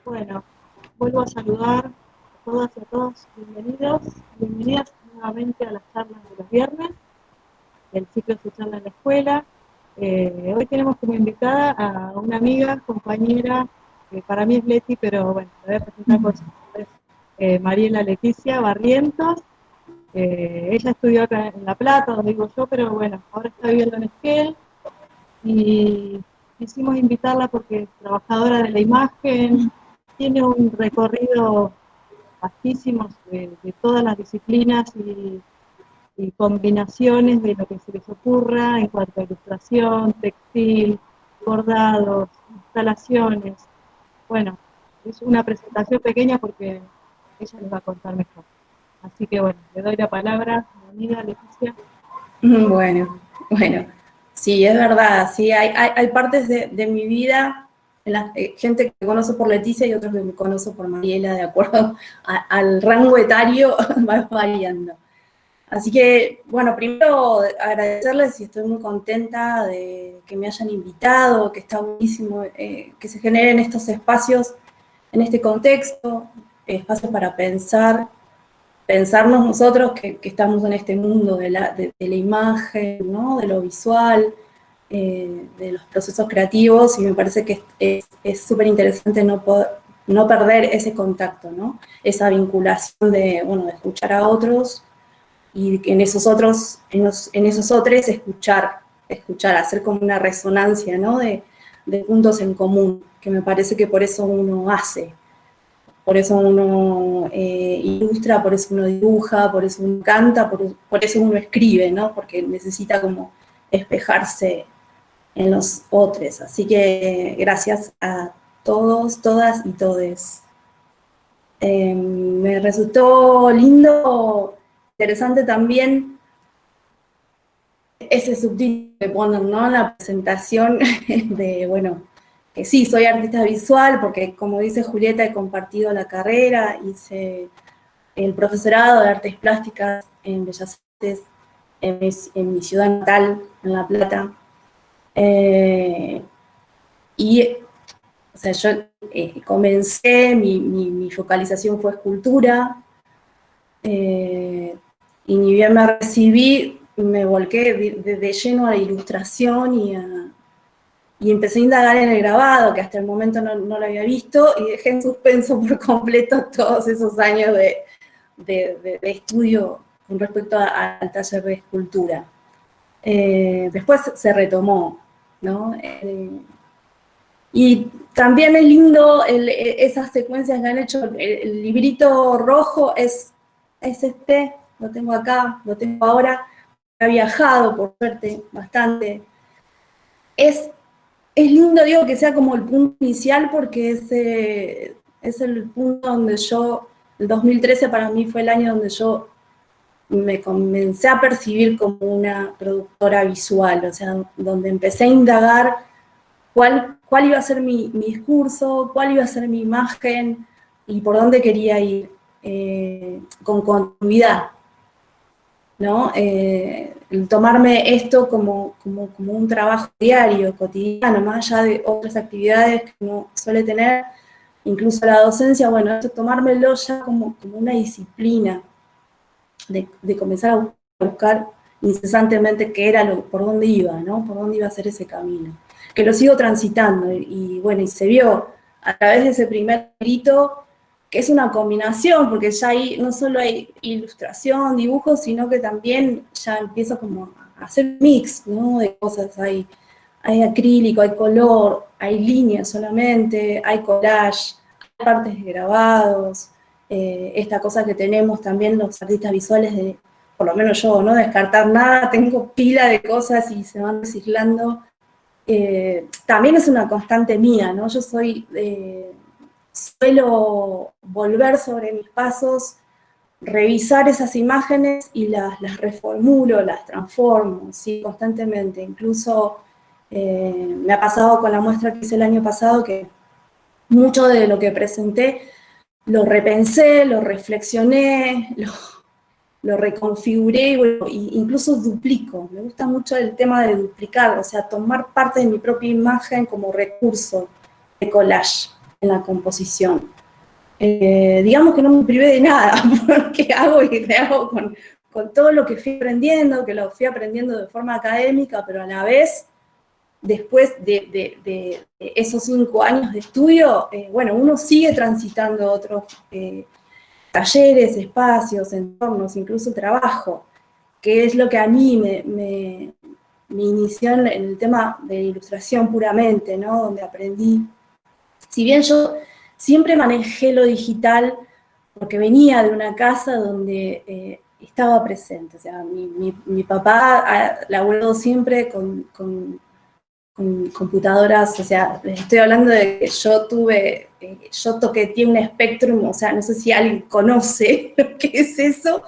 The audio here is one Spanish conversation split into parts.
Bueno, vuelvo a saludar a todas y a todos, bienvenidos, bienvenidas nuevamente a las charlas de los viernes, el ciclo se charla en la escuela. Hoy tenemos como invitada a una amiga, compañera, que para mí es Leti, pero bueno, la voy a presentar por su nombre, Mariela Leticia Barrientos. Ella estudió acá en La Plata, donde vivo yo, pero bueno, ahora está viviendo en Esquel, y quisimos invitarla porque es trabajadora de la imagen, tiene un recorrido vastísimo de todas las disciplinas y combinaciones de lo que se les ocurra en cuanto a ilustración, textil, bordados, instalaciones. Bueno, es una presentación pequeña porque ella les va a contar mejor. Así que bueno, le doy la palabra a mi amiga Leticia. Bueno, sí, es verdad, sí, hay partes de mi vida, gente que conozco por Leticia y otros que me conozco por Mariela, de acuerdo al rango etario, va variando. Así que, bueno, primero agradecerles y estoy muy contenta de que me hayan invitado, que está buenísimo que se generen estos espacios en este contexto, espacios para pensarnos nosotros que estamos en este mundo de la imagen, ¿no? De lo visual, de los procesos creativos, y me parece que es súper interesante no perder ese contacto, ¿no? Esa vinculación de escuchar a otros y en esos otros, en esos otros escuchar, hacer como una resonancia, ¿no? De puntos en común, que me parece que por eso uno hace. Por eso uno ilustra, por eso uno dibuja, por eso uno canta, por eso uno escribe, ¿no? Porque necesita como espejarse en los otros. Así que gracias a todos, todas y todes. Me resultó lindo, interesante también ese subtítulo que ponen, ¿no? En la presentación de, bueno, que sí, soy artista visual, porque como dice Julieta, he compartido la carrera, hice el profesorado de artes plásticas en Bellas Artes en mi ciudad natal, en La Plata. Y, o sea, yo comencé, mi focalización fue escultura, y ni bien me recibí, me volqué de lleno a la ilustración y empecé a indagar en el grabado, que hasta el momento no lo había visto, y dejé en suspenso por completo todos esos años de estudio con respecto al taller de escultura. Después se retomó, ¿no? Y también es lindo esas secuencias que han hecho. El librito rojo es este, lo tengo acá, lo tengo ahora. Ha viajado, por suerte, bastante. Es lindo, digo, que sea como el punto inicial, porque es el punto donde yo, el 2013 para mí fue el año donde yo me comencé a percibir como una productora visual, o sea, donde empecé a indagar cuál iba a ser mi discurso, cuál iba a ser mi imagen y por dónde quería ir, con continuidad, ¿no? El tomarme esto como un trabajo diario, cotidiano, más allá de otras actividades que uno suele tener, incluso la docencia, bueno, esto tomármelo ya como una disciplina, de comenzar a buscar incesantemente qué era por dónde iba, ¿no? Por dónde iba a ser ese camino. Que lo sigo transitando y bueno, y se vio a través de ese primer grito, que es una combinación, porque ya ahí no solo hay ilustración, dibujo, sino que también ya empiezo como a hacer mix, ¿no? De cosas, hay acrílico, hay color, hay líneas solamente, hay collage, hay partes de grabados, esta cosa que tenemos también los artistas visuales de, por lo menos yo, no descartar nada, tengo pila de cosas y se van reciclando. También es una constante mía, ¿no? Yo suelo volver sobre mis pasos, revisar esas imágenes y las reformulo, las transformo, ¿sí? Constantemente. Incluso me ha pasado con la muestra que hice el año pasado que mucho de lo que presenté lo repensé, lo reflexioné, lo reconfiguré y bueno, incluso duplico. Me gusta mucho el tema de duplicar, o sea, tomar parte de mi propia imagen como recurso de collage en la composición. Digamos que no me privé de nada, porque hago y rehago con todo lo que fui aprendiendo, que lo fui aprendiendo de forma académica, pero a la vez, después de esos 5 años de estudio, bueno, uno sigue transitando otros talleres, espacios, entornos, incluso trabajo, que es lo que a mí me inició en el tema de ilustración puramente, ¿no? Donde aprendí. Si bien yo siempre manejé lo digital, porque venía de una casa donde estaba presente, o sea, mi papá laburó siempre con computadoras, o sea, les estoy hablando de que yo toqueteé un Spectrum, o sea, no sé si alguien conoce lo que es eso,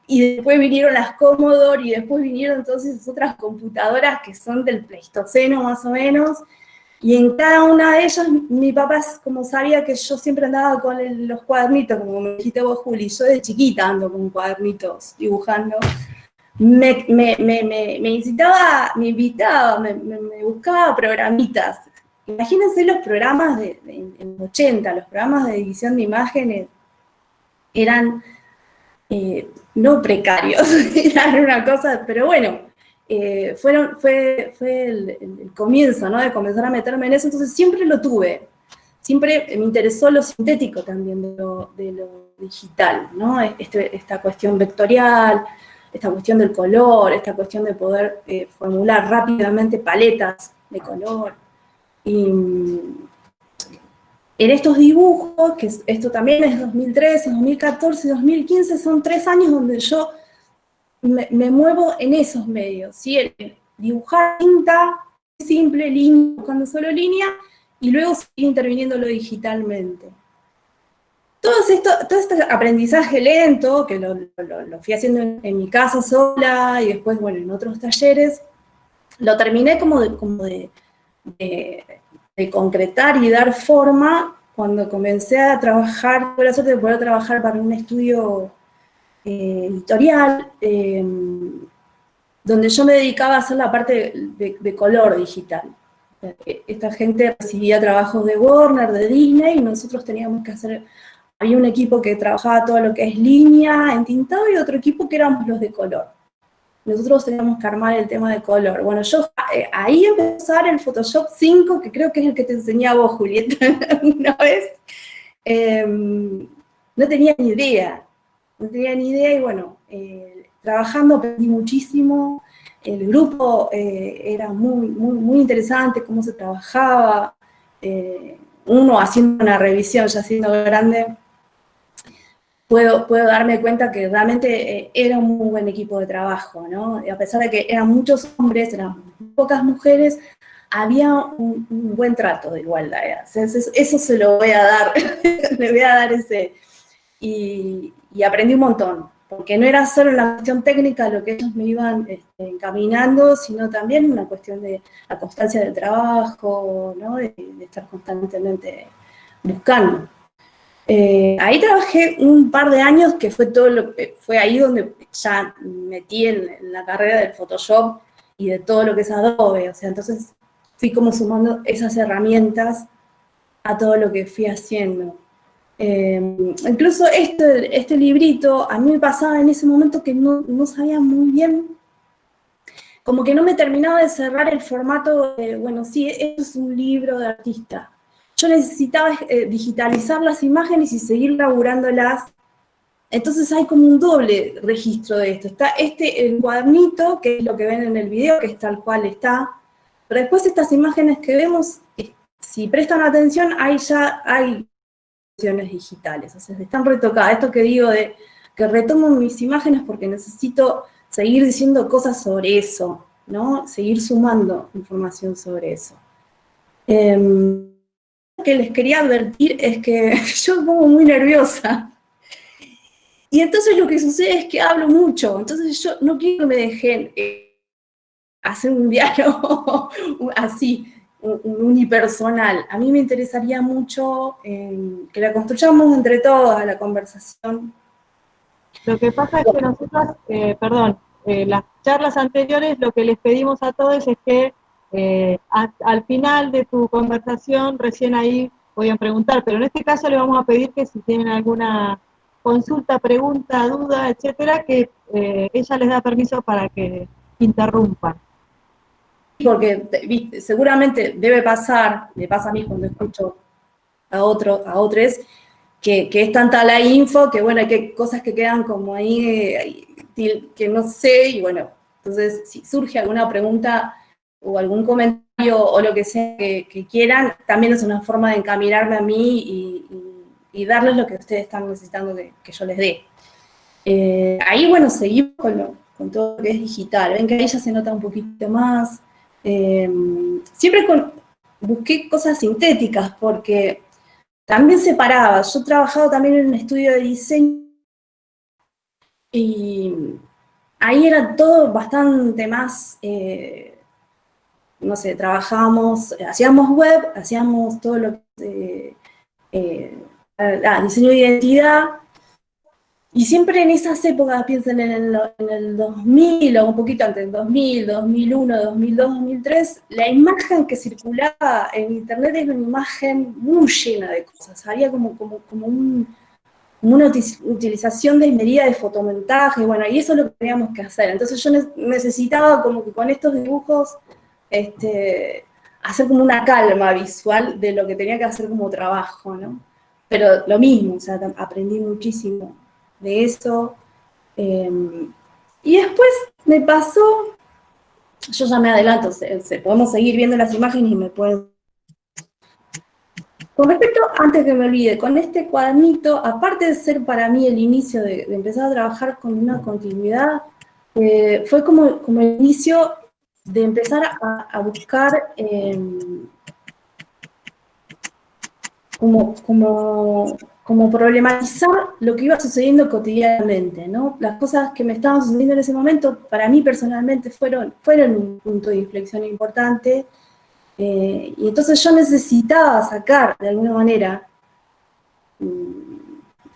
y después vinieron las Commodore, y después vinieron entonces otras computadoras que son del Pleistoceno más o menos, y en cada una de ellas mi papá, como sabía que yo siempre andaba con los cuadernitos, como me dijiste vos, Juli, yo de chiquita ando con cuadernitos dibujando, me incitaba, me invitaba, me buscaba programitas. Imagínense los programas en los 80, los programas de edición de imágenes eran no precarios, eran una cosa, pero bueno, fue el comienzo, ¿no? De comenzar a meterme en eso, entonces siempre lo tuve. Siempre me interesó lo sintético también de lo digital, ¿no? Esta cuestión vectorial, esta cuestión del color, esta cuestión de poder formular rápidamente paletas de color. Y en estos dibujos, que esto también es 2013, 2014, 2015, son 3 años donde yo me muevo en esos medios, ¿sí? El dibujar tinta, simple, línea, buscando solo línea, y luego seguir interviniéndolo digitalmente. Todo este aprendizaje lento, que lo fui haciendo en mi casa sola, y después, bueno, en otros talleres, lo terminé como de concretar y dar forma cuando comencé a trabajar, tuve la suerte de poder trabajar para un estudio editorial, donde yo me dedicaba a hacer la parte de color digital. Esta gente recibía trabajos de Warner, de Disney, y nosotros teníamos que hacer, había un equipo que trabajaba todo lo que es línea, entintado, y otro equipo que éramos los de color. Nosotros teníamos que armar el tema de color. Bueno, yo ahí empecé a usar el Photoshop 5, que creo que es el que te enseñé a vos, Julieta, una vez. No tenía ni idea, y bueno, trabajando aprendí muchísimo. El grupo era muy interesante, cómo se trabajaba. Uno haciendo una revisión, ya siendo grande, puedo darme cuenta que realmente era un muy buen equipo de trabajo, ¿no? Y a pesar de que eran muchos hombres, eran pocas mujeres, había un buen trato de igualdad. Eso se lo voy a dar, le voy a dar ese. Y aprendí un montón, porque no era solo la cuestión técnica lo que ellos me iban encaminando, sino también una cuestión de la constancia del trabajo, ¿no? de estar constantemente buscando. Ahí trabajé un par de años, que fue todo fue ahí donde ya metí en la carrera del Photoshop y de todo lo que es Adobe, o sea, entonces fui como sumando esas herramientas a todo lo que fui haciendo. Incluso este librito, a mí me pasaba en ese momento que no sabía muy bien, como que no me terminaba de cerrar el formato de, bueno, sí, esto es un libro de artista. Yo necesitaba digitalizar las imágenes y seguir laburándolas. Entonces hay como un doble registro de esto. Está el cuadernito, que es lo que ven en el video, que es tal cual está. Pero después estas imágenes que vemos, si prestan atención, ahí ya hay digitales, o sea, están retocadas. Esto que digo de que retomo mis imágenes porque necesito seguir diciendo cosas sobre eso, ¿no? Seguir sumando información sobre eso. Lo que les quería advertir es que yo me pongo muy nerviosa. Y entonces lo que sucede es que hablo mucho. Entonces yo no quiero que me dejen hacer un diálogo así, unipersonal. A mí me interesaría mucho que la construyamos entre todas, la conversación. Lo que pasa es que nosotros, perdón, las charlas anteriores lo que les pedimos a todos es que al final de tu conversación, recién ahí podían preguntar, pero en este caso le vamos a pedir que si tienen alguna consulta, pregunta, duda, etcétera, que ella les da permiso para que interrumpan. Porque ¿viste? Seguramente debe pasar, me pasa a mí cuando escucho a otros, que es tanta la info, que bueno, hay que cosas que quedan como ahí, que no sé, y bueno, entonces si surge alguna pregunta o algún comentario o lo que sea que quieran, también es una forma de encaminarme a mí y darles lo que ustedes están necesitando que yo les dé. Ahí, bueno, seguimos con todo lo que es digital. Ven que ahí ya se nota un poquito más. Siempre busqué cosas sintéticas porque también separaba. Yo he trabajado también en un estudio de diseño y ahí era todo bastante más, no sé, trabajábamos, hacíamos web, hacíamos todo lo que diseño de identidad. Y siempre en esas épocas, piensen en el 2000 o un poquito antes, 2000, 2001, 2002, 2003, la imagen que circulaba en internet era una imagen muy llena de cosas. Había como una utilización desmedida de fotomontaje, bueno, y eso es lo que teníamos que hacer. Entonces yo necesitaba como que con estos dibujos hacer como una calma visual de lo que tenía que hacer como trabajo, ¿no? Pero lo mismo, o sea, aprendí muchísimo de eso. Y después me pasó, yo ya me adelanto, podemos seguir viendo las imágenes y me pueden... Con respecto, antes que me olvide, con este cuadernito, aparte de ser para mí el inicio de empezar a trabajar con una continuidad, fue como el inicio de empezar a buscar como problematizar lo que iba sucediendo cotidianamente, ¿no? Las cosas que me estaban sucediendo en ese momento, para mí personalmente fueron un punto de inflexión importante, y entonces yo necesitaba sacar, de alguna manera,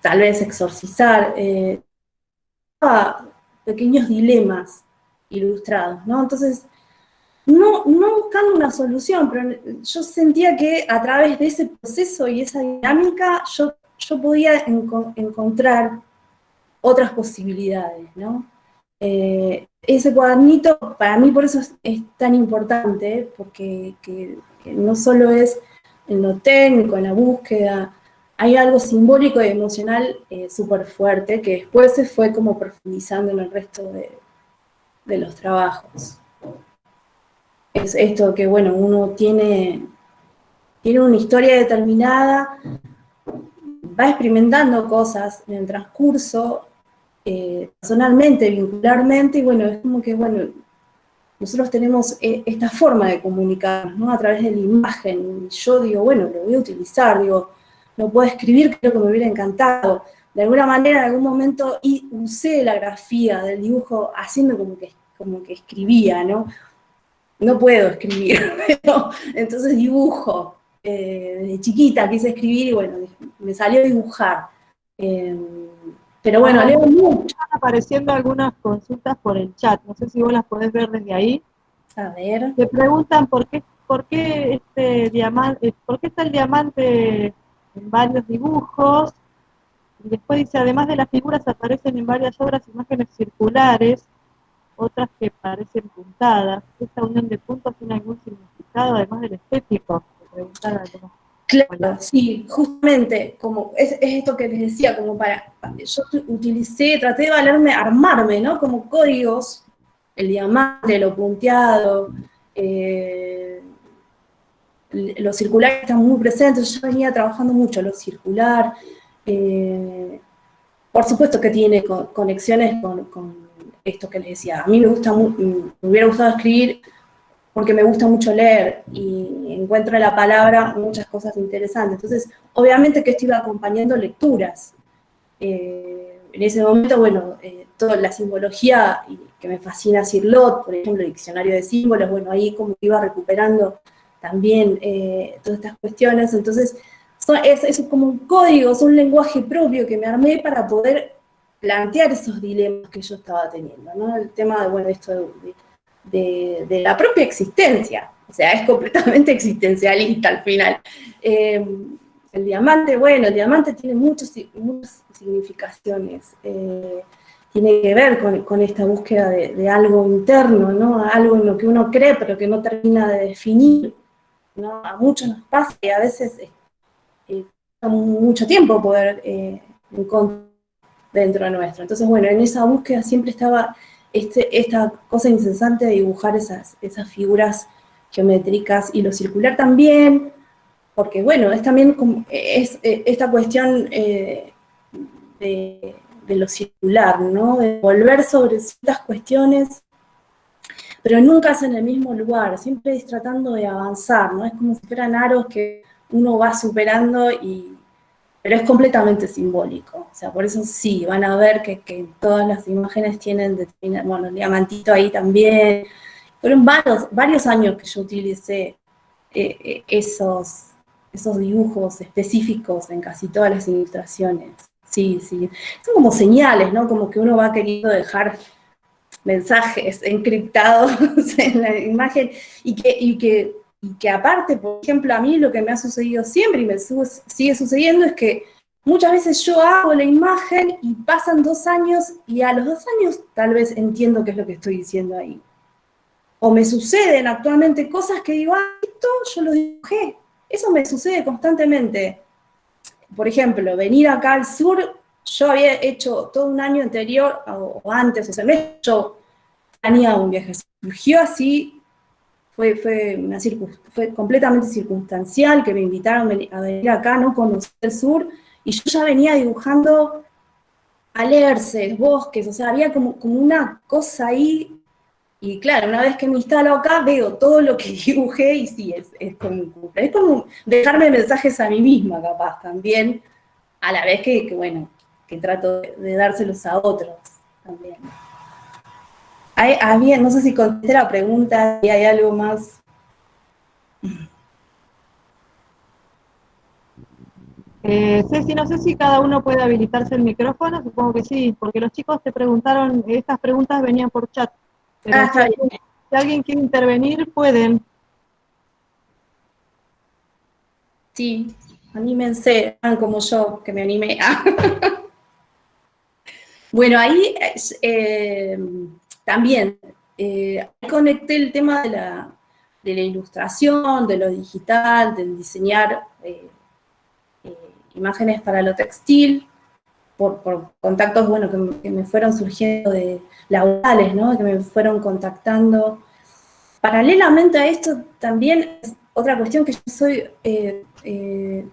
tal vez exorcizar, pequeños dilemas ilustrados, ¿no? Entonces, no buscaba buscando una solución, pero yo sentía que a través de ese proceso y esa dinámica yo podía encontrar otras posibilidades, ¿no? Ese cuadernito, para mí por eso es tan importante, porque que no solo es en lo técnico, en la búsqueda, hay algo simbólico y emocional súper fuerte, que después se fue como profundizando en el resto de los trabajos. Es esto que, bueno, uno tiene una historia determinada, va experimentando cosas en el transcurso, personalmente, vincularmente, y bueno, es como que, bueno, nosotros tenemos esta forma de comunicarnos, ¿no? A través de la imagen. Y yo digo, bueno, lo voy a utilizar, digo, no puedo escribir, creo que me hubiera encantado. De alguna manera, en algún momento, usé la grafía del dibujo haciendo como que escribía, ¿no? No puedo escribir, pero entonces dibujo. Desde chiquita quise escribir y bueno, me salió dibujar. Pero bueno, leo mucho. Están apareciendo algunas consultas por el chat, no sé si vos las podés ver desde ahí. A ver. Te preguntan por qué por qué está el diamante en varios dibujos, y después dice, además de las figuras aparecen en varias obras imágenes circulares, otras que parecen puntadas. ¿Esta unión de puntos tiene algún significado, además del estético? Te preguntan algunos. Claro, sí, justamente, como es esto que les decía, como yo traté de armarme, ¿no? Como códigos, el diamante, lo punteado, lo circular está muy presente, yo venía trabajando mucho lo circular, por supuesto que tiene conexiones con esto que les decía, a mí me hubiera gustado escribir porque me gusta mucho leer y encuentro en la palabra muchas cosas interesantes. Entonces, obviamente que esto iba acompañando lecturas. En ese momento, bueno, toda la simbología, que me fascina Cirlot, por ejemplo, el diccionario de símbolos, bueno, ahí como iba recuperando también todas estas cuestiones. Entonces, es como un código, es un lenguaje propio que me armé para poder plantear esos dilemas que yo estaba teniendo, ¿no? El tema de, bueno, esto de la propia existencia, o sea, es completamente existencialista al final. El diamante, bueno, el diamante tiene muchas significaciones, tiene que ver con esta búsqueda de algo interno, ¿no? Algo en lo que uno cree, pero que no termina de definir, ¿no? A muchos nos pasa y a veces toma mucho tiempo poder encontrar dentro de nuestro. Entonces, bueno, en esa búsqueda siempre estaba esta cosa incesante de dibujar esas figuras geométricas y lo circular también, porque bueno, es también esta cuestión de lo circular, ¿no? De volver sobre ciertas cuestiones, pero nunca es en el mismo lugar, siempre es tratando de avanzar, ¿no? Es como si fueran aros que uno va superando pero es completamente simbólico, o sea, por eso sí, van a ver que todas las imágenes tienen, bueno, el diamantito ahí también. Fueron varios años que yo utilicé esos dibujos específicos en casi todas las ilustraciones. Sí, sí. Son como señales, ¿no? Como que uno va queriendo dejar mensajes encriptados en la imagen y que aparte, por ejemplo, a mí lo que me ha sucedido siempre y me sigue sucediendo es que muchas veces yo hago la imagen y pasan 2 años y a los 2 años tal vez entiendo qué es lo que estoy diciendo ahí. O me suceden actualmente cosas que digo, esto yo lo dibujé. Eso me sucede constantemente. Por ejemplo, venir acá al sur, yo había hecho todo un año anterior o antes, o sea, no he hecho planeado un viaje, surgió así, fue completamente circunstancial, que me invitaron a venir acá, no conocer el sur, y yo ya venía dibujando alerces, bosques, o sea, había como una cosa ahí, y claro, una vez que me instalo acá, veo todo lo que dibujé, y sí, es como dejarme mensajes a mí misma, capaz, también, a la vez que bueno, que trato de dárselos a otros, también. No sé si contesté la pregunta, si hay algo más. Ceci, no sé si cada uno puede habilitarse el micrófono, supongo que sí, porque los chicos te preguntaron, estas preguntas venían por chat, pero Está bien. si alguien quiere intervenir, pueden. Sí, anímense, hagan como yo, que me animé. Bueno, ahí también conecté el tema de la ilustración, de lo digital, del diseñar imágenes para lo textil, por contactos, bueno, que me fueron surgiendo de laborales, ¿no? Que me fueron contactando. Paralelamente a esto, también es otra cuestión que yo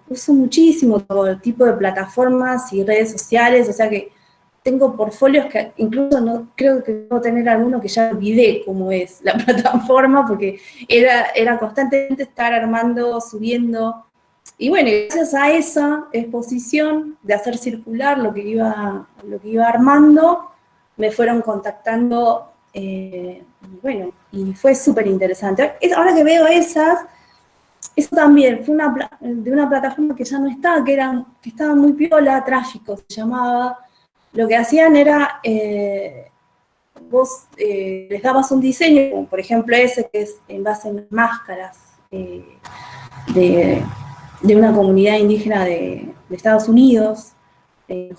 uso muchísimo todo tipo de plataformas y redes sociales, o sea que tengo portfolios que incluso no creo que puedo tener alguno que ya olvidé cómo es la plataforma, porque era constantemente estar armando, subiendo. Y bueno, gracias a esa exposición de hacer circular lo que iba armando, me fueron contactando, y bueno, y fue súper interesante. Ahora que veo eso también fue de una plataforma que ya no está, que estaba muy piola, Tráfico se llamaba. Lo que hacían era, vos les dabas un diseño, como por ejemplo ese que es en base en máscaras de, de una comunidad indígena de Estados Unidos,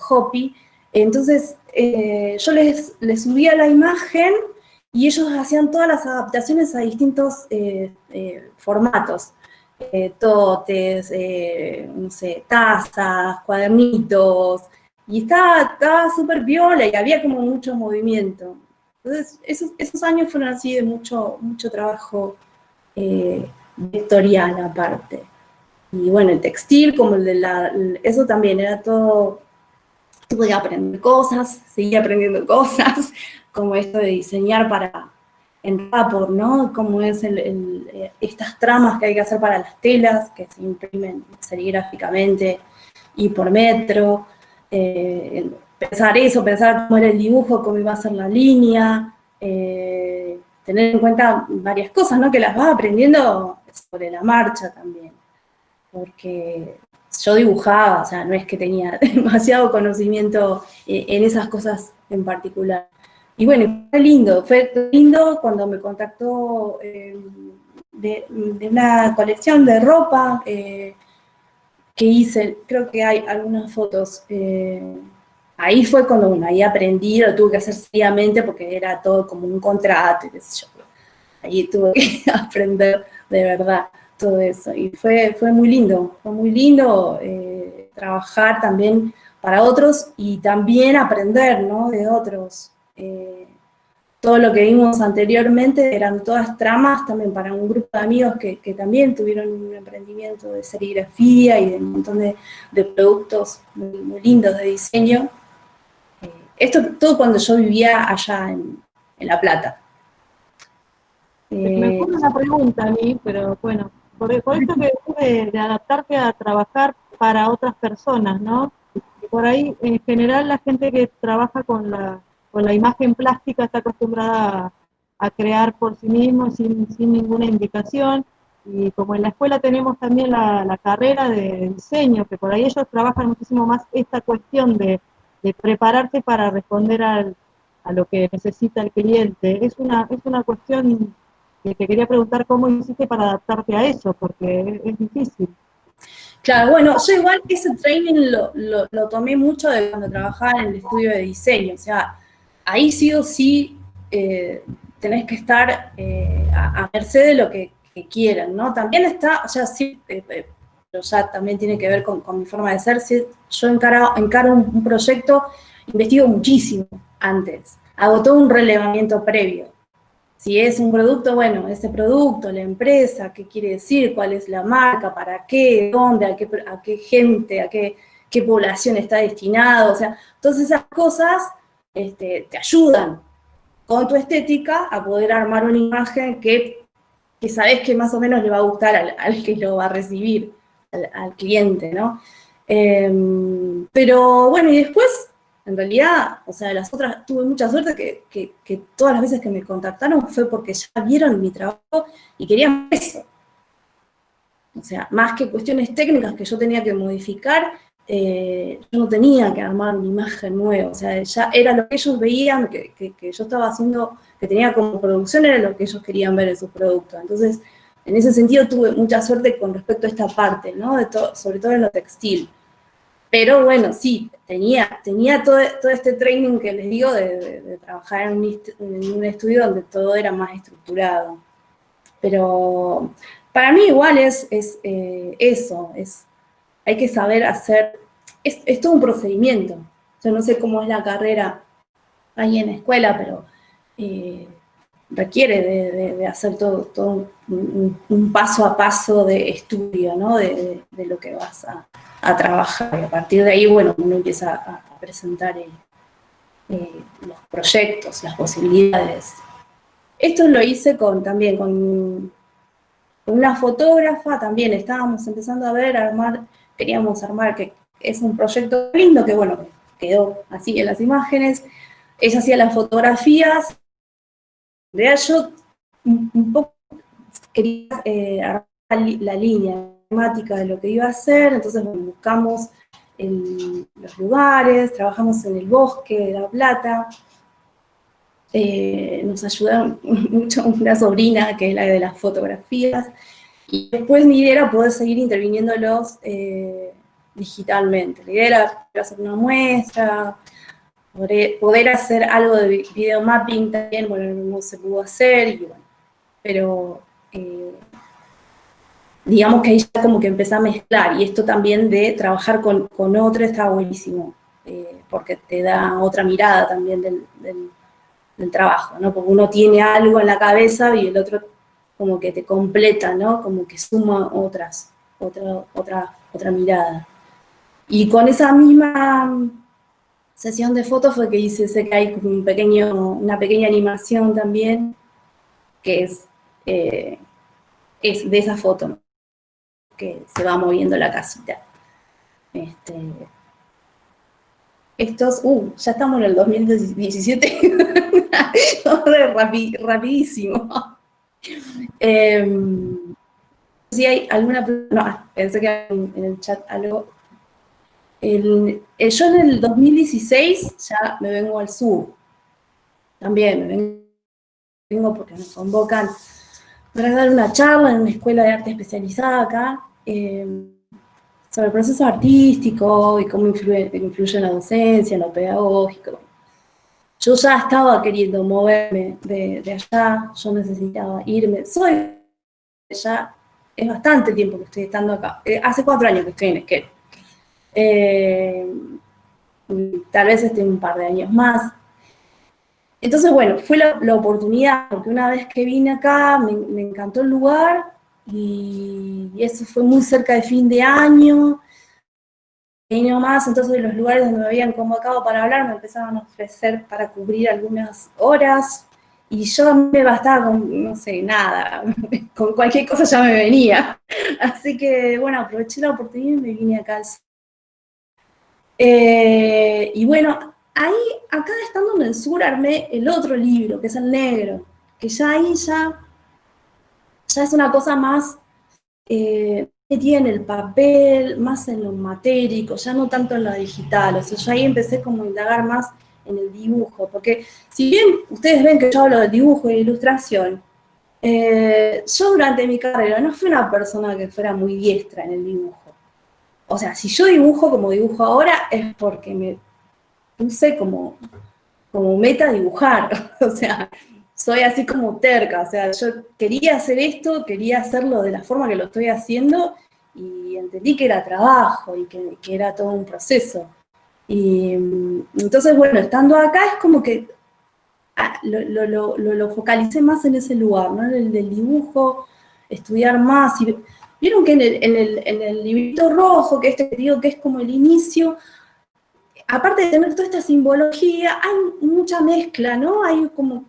Hopi. Entonces, yo les subía la imagen y ellos hacían todas las adaptaciones a distintos formatos. Totes, no sé, tazas, cuadernitos, y estaba súper viola y había como mucho movimiento. Entonces, esos años fueron así de mucho trabajo vectorial aparte. Y bueno, el textil, como eso también era todo, tuve que aprender cosas, seguí aprendiendo cosas, como esto de diseñar en Rapport, ¿no? Como es estas tramas que hay que hacer para las telas, que se imprimen serigráficamente y por metro, pensar cómo era el dibujo, cómo iba a ser la línea, tener en cuenta varias cosas, ¿no? Que las vas aprendiendo sobre la marcha también, porque yo dibujaba, o sea, no es que tenía demasiado conocimiento en esas cosas en particular. Y bueno, fue lindo cuando me contactó de una colección de ropa que hice, creo que hay algunas fotos. Ahí fue cuando, bueno, ahí aprendí, lo tuve que hacer seriamente porque era todo como un contrato, y qué sé yo. Ahí tuve que aprender de verdad todo eso. Y fue muy lindo trabajar también para otros y también aprender, ¿no? De otros. Todo lo que vimos anteriormente eran todas tramas también para un grupo de amigos que también tuvieron un emprendimiento de serigrafía y de un montón de productos muy lindos de diseño. Esto todo cuando yo vivía allá en La Plata. Me ocurre una pregunta a mí, pero bueno, por esto que de adaptarte a trabajar para otras personas, ¿no? Y por ahí, en general, la gente que trabaja con la imagen plástica está acostumbrada a crear por sí mismo, sin ninguna indicación, y como en la escuela tenemos también la carrera de diseño, que por ahí ellos trabajan muchísimo más esta cuestión de prepararse para responder a lo que necesita el cliente. Es una cuestión que te quería preguntar cómo hiciste para adaptarte a eso, porque es difícil. Claro, bueno, yo igual ese training lo tomé mucho de cuando trabajaba en el estudio de diseño, o sea, ahí sí o sí tenés que estar a merced de lo que quieran, ¿no? También está, o sea, sí, pero ya también tiene que ver con mi forma de ser, si yo encaro un proyecto, investigo muchísimo antes, hago todo un relevamiento previo. Si es un producto, bueno, ese producto, la empresa, qué quiere decir, cuál es la marca, para qué, dónde, a qué gente, qué población está destinado. O sea, todas esas cosas te ayudan con tu estética a poder armar una imagen que sabes que más o menos le va a gustar al que lo va a recibir, al cliente, ¿no? Pero bueno, y después en realidad, o sea, tuve mucha suerte que todas las veces que me contactaron fue porque ya vieron mi trabajo y querían eso. O sea, más que cuestiones técnicas que yo tenía que modificar, yo no tenía que armar una imagen nueva. O sea, ya era lo que ellos veían, que yo estaba haciendo, que tenía como producción, era lo que ellos querían ver en sus productos. Entonces, en ese sentido tuve mucha suerte con respecto a esta parte, ¿no? Sobre todo en lo textil. Pero bueno, sí, tenía todo este training que les digo de trabajar en un estudio donde todo era más estructurado. Pero para mí igual es eso, hay que saber hacer, es todo un procedimiento. Yo no sé cómo es la carrera ahí en la escuela, pero requiere de hacer todo un paso a paso de estudio, ¿no? De lo que vas a trabajar. Y a partir de ahí, bueno, uno empieza a presentar los proyectos, las posibilidades. Esto lo hice también con una fotógrafa, también estábamos empezando a ver, queríamos armar, que es un proyecto lindo, que bueno, quedó así en las imágenes. Ella hacía las fotografías. En realidad yo un poco quería armar la línea temática de lo que iba a hacer, entonces buscamos los lugares, trabajamos en el bosque de La Plata, nos ayudaron mucho una sobrina que es la de las fotografías, y después mi idea era poder seguir interviniéndolos digitalmente. La idea era hacer una muestra, poder hacer algo de video mapping también, bueno, no se pudo hacer, y bueno, pero digamos que ahí ya como que empecé a mezclar, y esto también de trabajar con otro está buenísimo, porque te da otra mirada también del trabajo, ¿no? Porque uno tiene algo en la cabeza y el otro como que te completa, ¿no? Como que suma otra mirada. Y con esa misma sesión de fotos fue que hice, sé que hay como una pequeña animación también, que es de esa foto, ¿no? Que se va moviendo la casita. Ya estamos en el 2017, rapidísimo. Si hay alguna... No, pensé que en el chat algo. Yo en el 2016 ya me vengo al sur. También me vengo porque me convocan para dar una charla en una escuela de arte especializada acá, sobre el proceso artístico y cómo influye en la docencia, en lo pedagógico. Yo ya estaba queriendo moverme de allá, yo necesitaba irme. Ya es bastante tiempo que estoy estando acá. Hace 4 años que estoy en Esquel. Tal vez esté un par de años más. Entonces, bueno, fue la oportunidad, porque una vez que vine acá me encantó el lugar, y eso fue muy cerca de fin de año. Y no más, entonces los lugares donde me habían convocado para hablar me empezaban a ofrecer para cubrir algunas horas, y yo me bastaba con, no sé, nada, con cualquier cosa ya me venía. Así que, bueno, aproveché la oportunidad y me vine acá al sur. Y bueno, acá estando en el sur, armé el otro libro, que es el negro, que ya ahí ya es una cosa más metida en el papel, más en lo matérico, ya no tanto en lo digital. O sea, yo ahí empecé como a indagar más en el dibujo, porque si bien ustedes ven que yo hablo de dibujo e ilustración, yo durante mi carrera no fui una persona que fuera muy diestra en el dibujo. O sea, si yo dibujo como dibujo ahora es porque me puse como meta dibujar. O sea, soy así como terca. O sea, yo quería hacer esto, quería hacerlo de la forma que lo estoy haciendo, y entendí que era trabajo y que era todo un proceso. Y entonces, bueno, estando acá es como que lo focalicé más en ese lugar, ¿no? En el del dibujo, estudiar más. Y vieron que en el librito rojo, que te digo que es como el inicio, aparte de tener toda esta simbología, hay mucha mezcla, ¿no? Hay como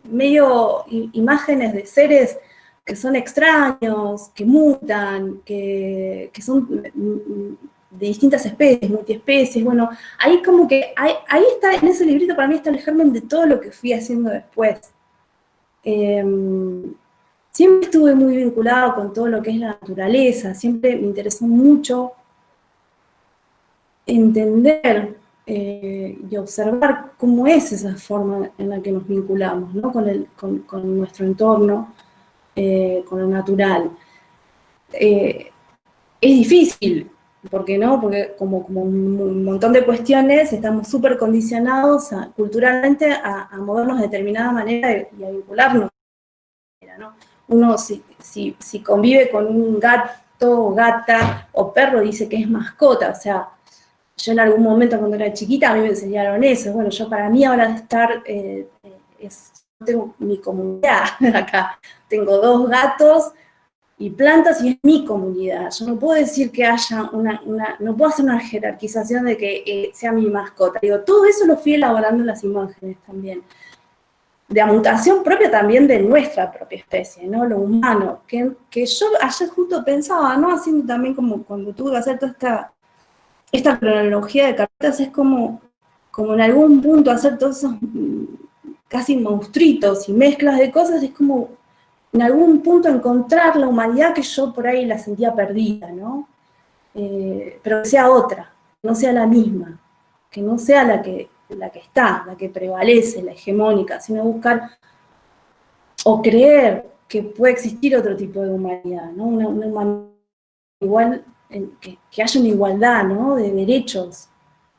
medio imágenes de seres que son extraños, que mutan, que son de distintas especies, multiespecies. Bueno, ahí como que, ahí está, en ese librito para mí está el germen de todo lo que fui haciendo después. Siempre estuve muy vinculado con todo lo que es la naturaleza, siempre me interesó mucho entender y observar cómo es esa forma en la que nos vinculamos, ¿no? con nuestro entorno. con lo natural. Es difícil, ¿por qué no? Porque como un montón de cuestiones estamos súper condicionados culturalmente a movernos de determinada manera y a vincularnos, ¿no? Uno si convive con un gato o gata o perro dice que es mascota, o sea, yo en algún momento cuando era chiquita a mí me enseñaron eso. Bueno, yo para mí ahora estar, tengo mi comunidad acá, tengo 2 gatos y plantas y es mi comunidad. Yo no puedo decir que haya no puedo hacer una jerarquización de que sea mi mascota. Digo, todo eso lo fui elaborando en las imágenes también. De mutación propia también de nuestra propia especie, ¿no? Lo humano, que yo ayer justo pensaba, ¿no? Haciendo también como cuando tuve que hacer toda esta cronología de cartas, es como en algún punto hacer todos esos casi monstruitos y mezclas de cosas, es como en algún punto encontrar la humanidad que yo por ahí la sentía perdida, ¿no? Pero que sea otra, no sea la misma, que no sea la que está, la que prevalece, la hegemónica, sino buscar o creer que puede existir otro tipo de humanidad, ¿no? Una humanidad igual, que haya una igualdad, ¿no? De derechos.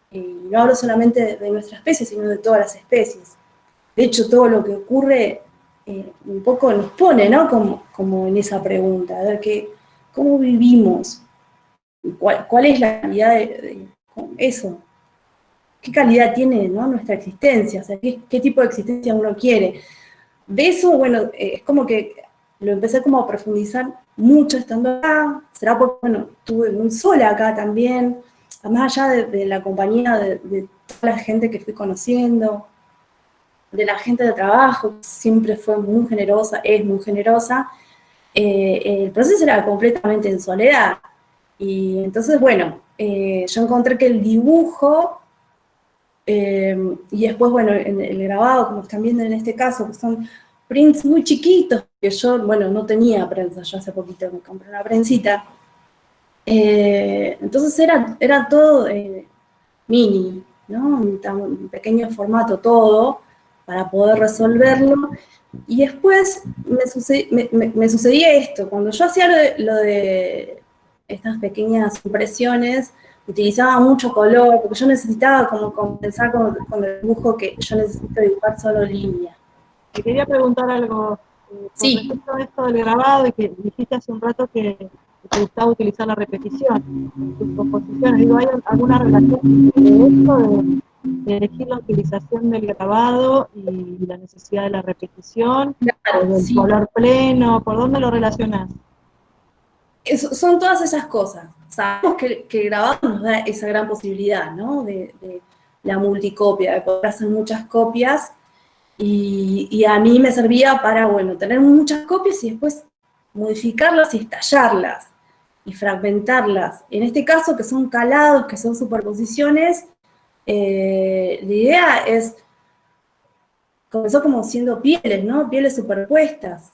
Y no hablo solamente de nuestra especie, sino de todas las especies. De hecho, todo lo que ocurre un poco nos pone, ¿no? Como en esa pregunta, a ver cómo vivimos, cuál es la calidad de eso, qué calidad tiene, ¿no? Nuestra existencia, o sea, qué tipo de existencia uno quiere. De eso, bueno, es como que lo empecé como a profundizar mucho estando acá, será porque, bueno, estuve muy sola acá también, más allá de la compañía de toda la gente que fui conociendo, de la gente de trabajo, siempre fue muy generosa, es muy generosa, el proceso era completamente en soledad. Y entonces, bueno, yo encontré que el dibujo, y después, bueno, en el grabado, como están viendo en este caso, que son prints muy chiquitos, que yo, bueno, no tenía prensa, yo hace poquito me compré una prensita. Entonces era todo mini, ¿no? Un pequeño formato todo, para poder resolverlo. Y después me sucedía esto, cuando yo hacía lo de estas pequeñas impresiones, utilizaba mucho color, porque yo necesitaba como compensar con el dibujo que yo necesito dibujar solo líneas. Te quería preguntar algo con Sí. respecto a esto del grabado y que dijiste hace un rato que te gustaba utilizar la repetición en tus composiciones. Digo, ¿hay alguna relación de esto, de elegir la utilización del grabado y la necesidad de la repetición, o Claro, del sí. color pleno? ¿Por dónde lo relacionás? Son todas esas cosas. Sabemos que el grabado nos da esa gran posibilidad, ¿no? De la multicopia, de poder hacer muchas copias. Y a mí me servía para, bueno, tener muchas copias y después modificarlas y estallarlas y fragmentarlas. En este caso, que son calados, que son superposiciones, la idea es, comenzó como siendo pieles, ¿no? Pieles superpuestas.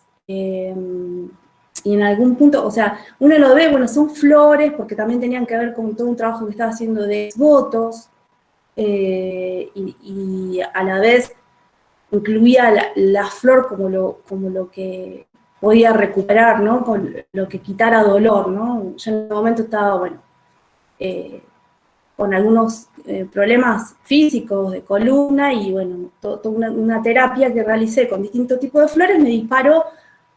Y en algún punto, o sea, uno lo ve, bueno, son flores, porque también tenían que ver con todo un trabajo que estaba haciendo de votos, y a la vez incluía la flor como lo que podía recuperar, ¿no? Con lo que quitara dolor, ¿no? Yo en ese momento estaba, bueno, con algunos problemas físicos de columna y, bueno, toda una terapia que realicé con distintos tipos de flores me disparó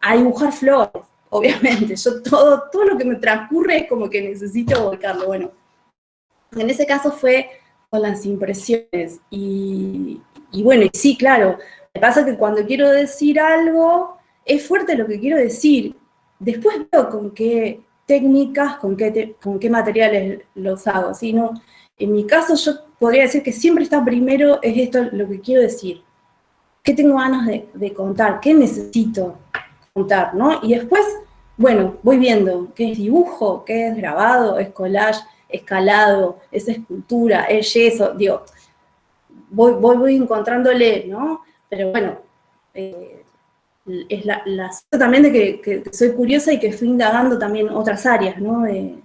a dibujar flores, obviamente. Yo todo lo que me transcurre es como que necesito volcarlo. Bueno, en ese caso fue con las impresiones y bueno, y sí, claro, me pasa que cuando quiero decir algo, es fuerte lo que quiero decir. Después veo con qué técnicas, con qué materiales los hago. ¿Sí? No, en mi caso yo podría decir que siempre está primero, es esto lo que quiero decir. ¿Qué tengo ganas de contar? ¿Qué necesito contar? ¿No? Y después, bueno, voy viendo qué es dibujo, qué es grabado, es collage, escalado, es escultura, es yeso, digo, voy encontrándole, ¿no? Pero bueno, es la suerte también de que soy curiosa y que fui indagando también otras áreas, ¿no? En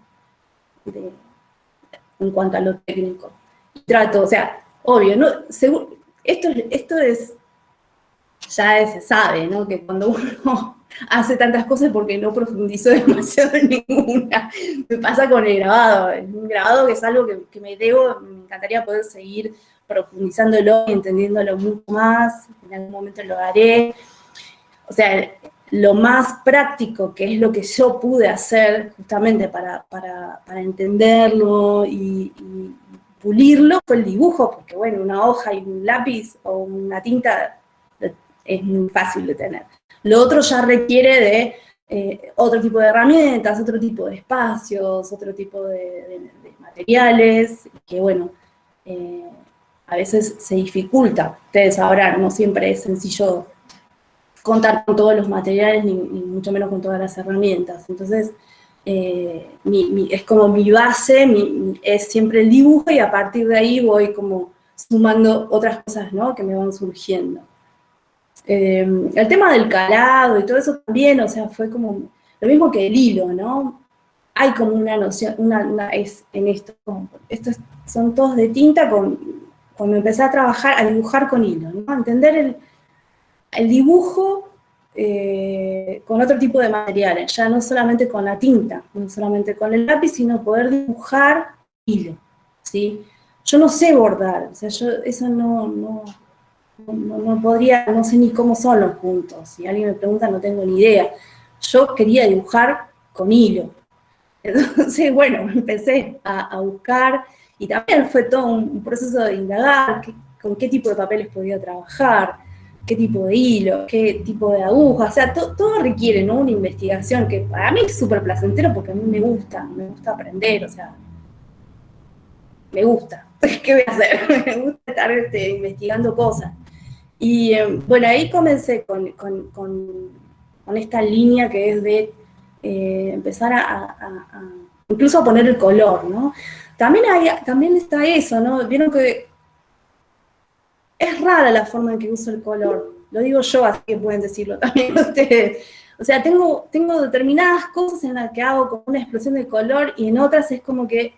cuanto a lo técnico. Y trato, o sea, obvio, ¿no? Esto es, ya se sabe, ¿no? Que cuando uno hace tantas cosas porque no profundizó demasiado en ninguna. Me pasa con el grabado. Un grabado que es algo que me encantaría poder seguir profundizándolo y entendiéndolo mucho más. En algún momento lo haré. O sea, lo más práctico, que es lo que yo pude hacer justamente para entenderlo y pulirlo, fue el dibujo, porque bueno, una hoja y un lápiz o una tinta es muy fácil de tener. Lo otro ya requiere de otro tipo de herramientas, otro tipo de espacios, otro tipo de materiales, que bueno, a veces se dificulta. Ustedes sabrán, no siempre es sencillo contar con todos los materiales, ni mucho menos con todas las herramientas. Entonces, es como mi base, es siempre el dibujo, y a partir de ahí voy como sumando otras cosas, ¿no?, que me van surgiendo. El tema del calado y todo eso también, o sea, fue como lo mismo que el hilo, ¿no? Hay como una noción, es en esto, son todos de tinta cuando empecé a trabajar, a dibujar con hilo, ¿no? A entender el dibujo con otro tipo de materiales, ya no solamente con la tinta, no solamente con el lápiz, sino poder dibujar hilo, ¿sí? Yo no sé bordar, o sea, yo eso no podría, no sé ni cómo son los puntos. Si alguien me pregunta, no tengo ni idea. Yo quería dibujar con hilo. Entonces, bueno, empecé a buscar, y también fue todo un proceso de indagar con qué tipo de papeles podía trabajar, qué tipo de hilo, qué tipo de aguja. O sea, todo requiere, ¿no?, una investigación que para mí es súper placentero, porque a mí me gusta aprender, o sea, me gusta. ¿Qué voy a hacer? Me gusta estar investigando cosas. Y bueno, ahí comencé con esta línea que es de empezar incluso a poner el color, ¿no? También está eso, ¿no? Vieron que es rara la forma en que uso el color. Lo digo yo, así que pueden decirlo también ustedes. O sea, tengo determinadas cosas en las que hago como una explosión de color, y en otras es como que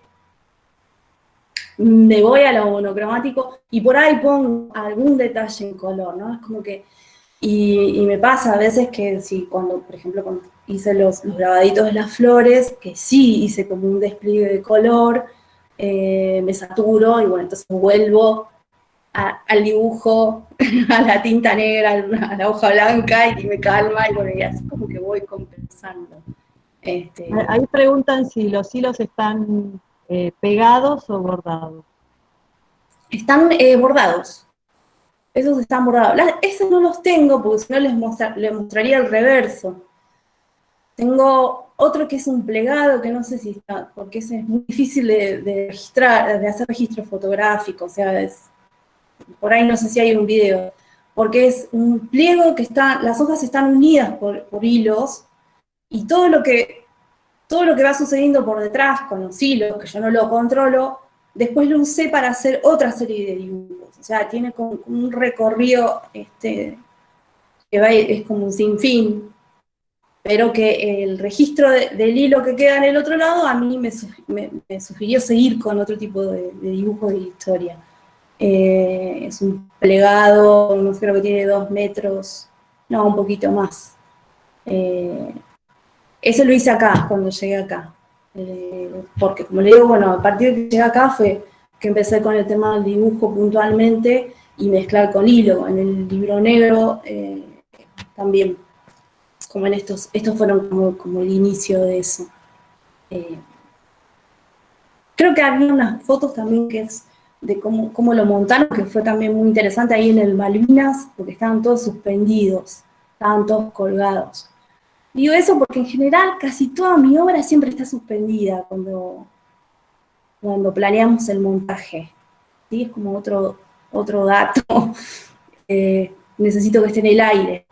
me voy a lo monocromático y por ahí pongo algún detalle en color, ¿no? Es como que, y me pasa a veces que sí, por ejemplo, cuando hice los grabaditos de las flores, que sí hice como un despliegue de color, me saturo y bueno, entonces vuelvo al dibujo, a la tinta negra, a la hoja blanca, y me calma, y bueno, y así como que voy compensando. Ahí preguntan si los hilos están pegados o bordados. Están bordados. Esos están bordados. Esos no los tengo, porque si no les mostraría el reverso. Tengo otro que es un plegado, que no sé si está, porque ese es muy difícil de registrar, de hacer registro fotográfico, o sea, por ahí no sé si hay un video, porque es un pliego que las hojas están unidas por hilos, y todo lo que va sucediendo por detrás con los hilos, que yo no lo controlo, después lo usé para hacer otra serie de dibujos. O sea, tiene como un recorrido que es como un sinfín, pero que el registro del hilo que queda en el otro lado a mí me sugirió seguir con otro tipo de dibujo de historia. Es un plegado, no sé, creo que tiene 2 metros, no, un poquito más. Eso lo hice acá, cuando llegué acá. Porque, como le digo, bueno, a partir de que llegué acá fue que empecé con el tema del dibujo puntualmente y mezclar con hilo. En el libro negro también, como en estos fueron como el inicio de eso. Creo que había unas fotos también que es de cómo lo montaron, que fue también muy interesante ahí en el Malvinas, porque estaban todos suspendidos, estaban todos colgados. Digo eso porque en general casi toda mi obra siempre está suspendida cuando planeamos el montaje. ¿Sí? Es como otro dato. Necesito que esté en el aire.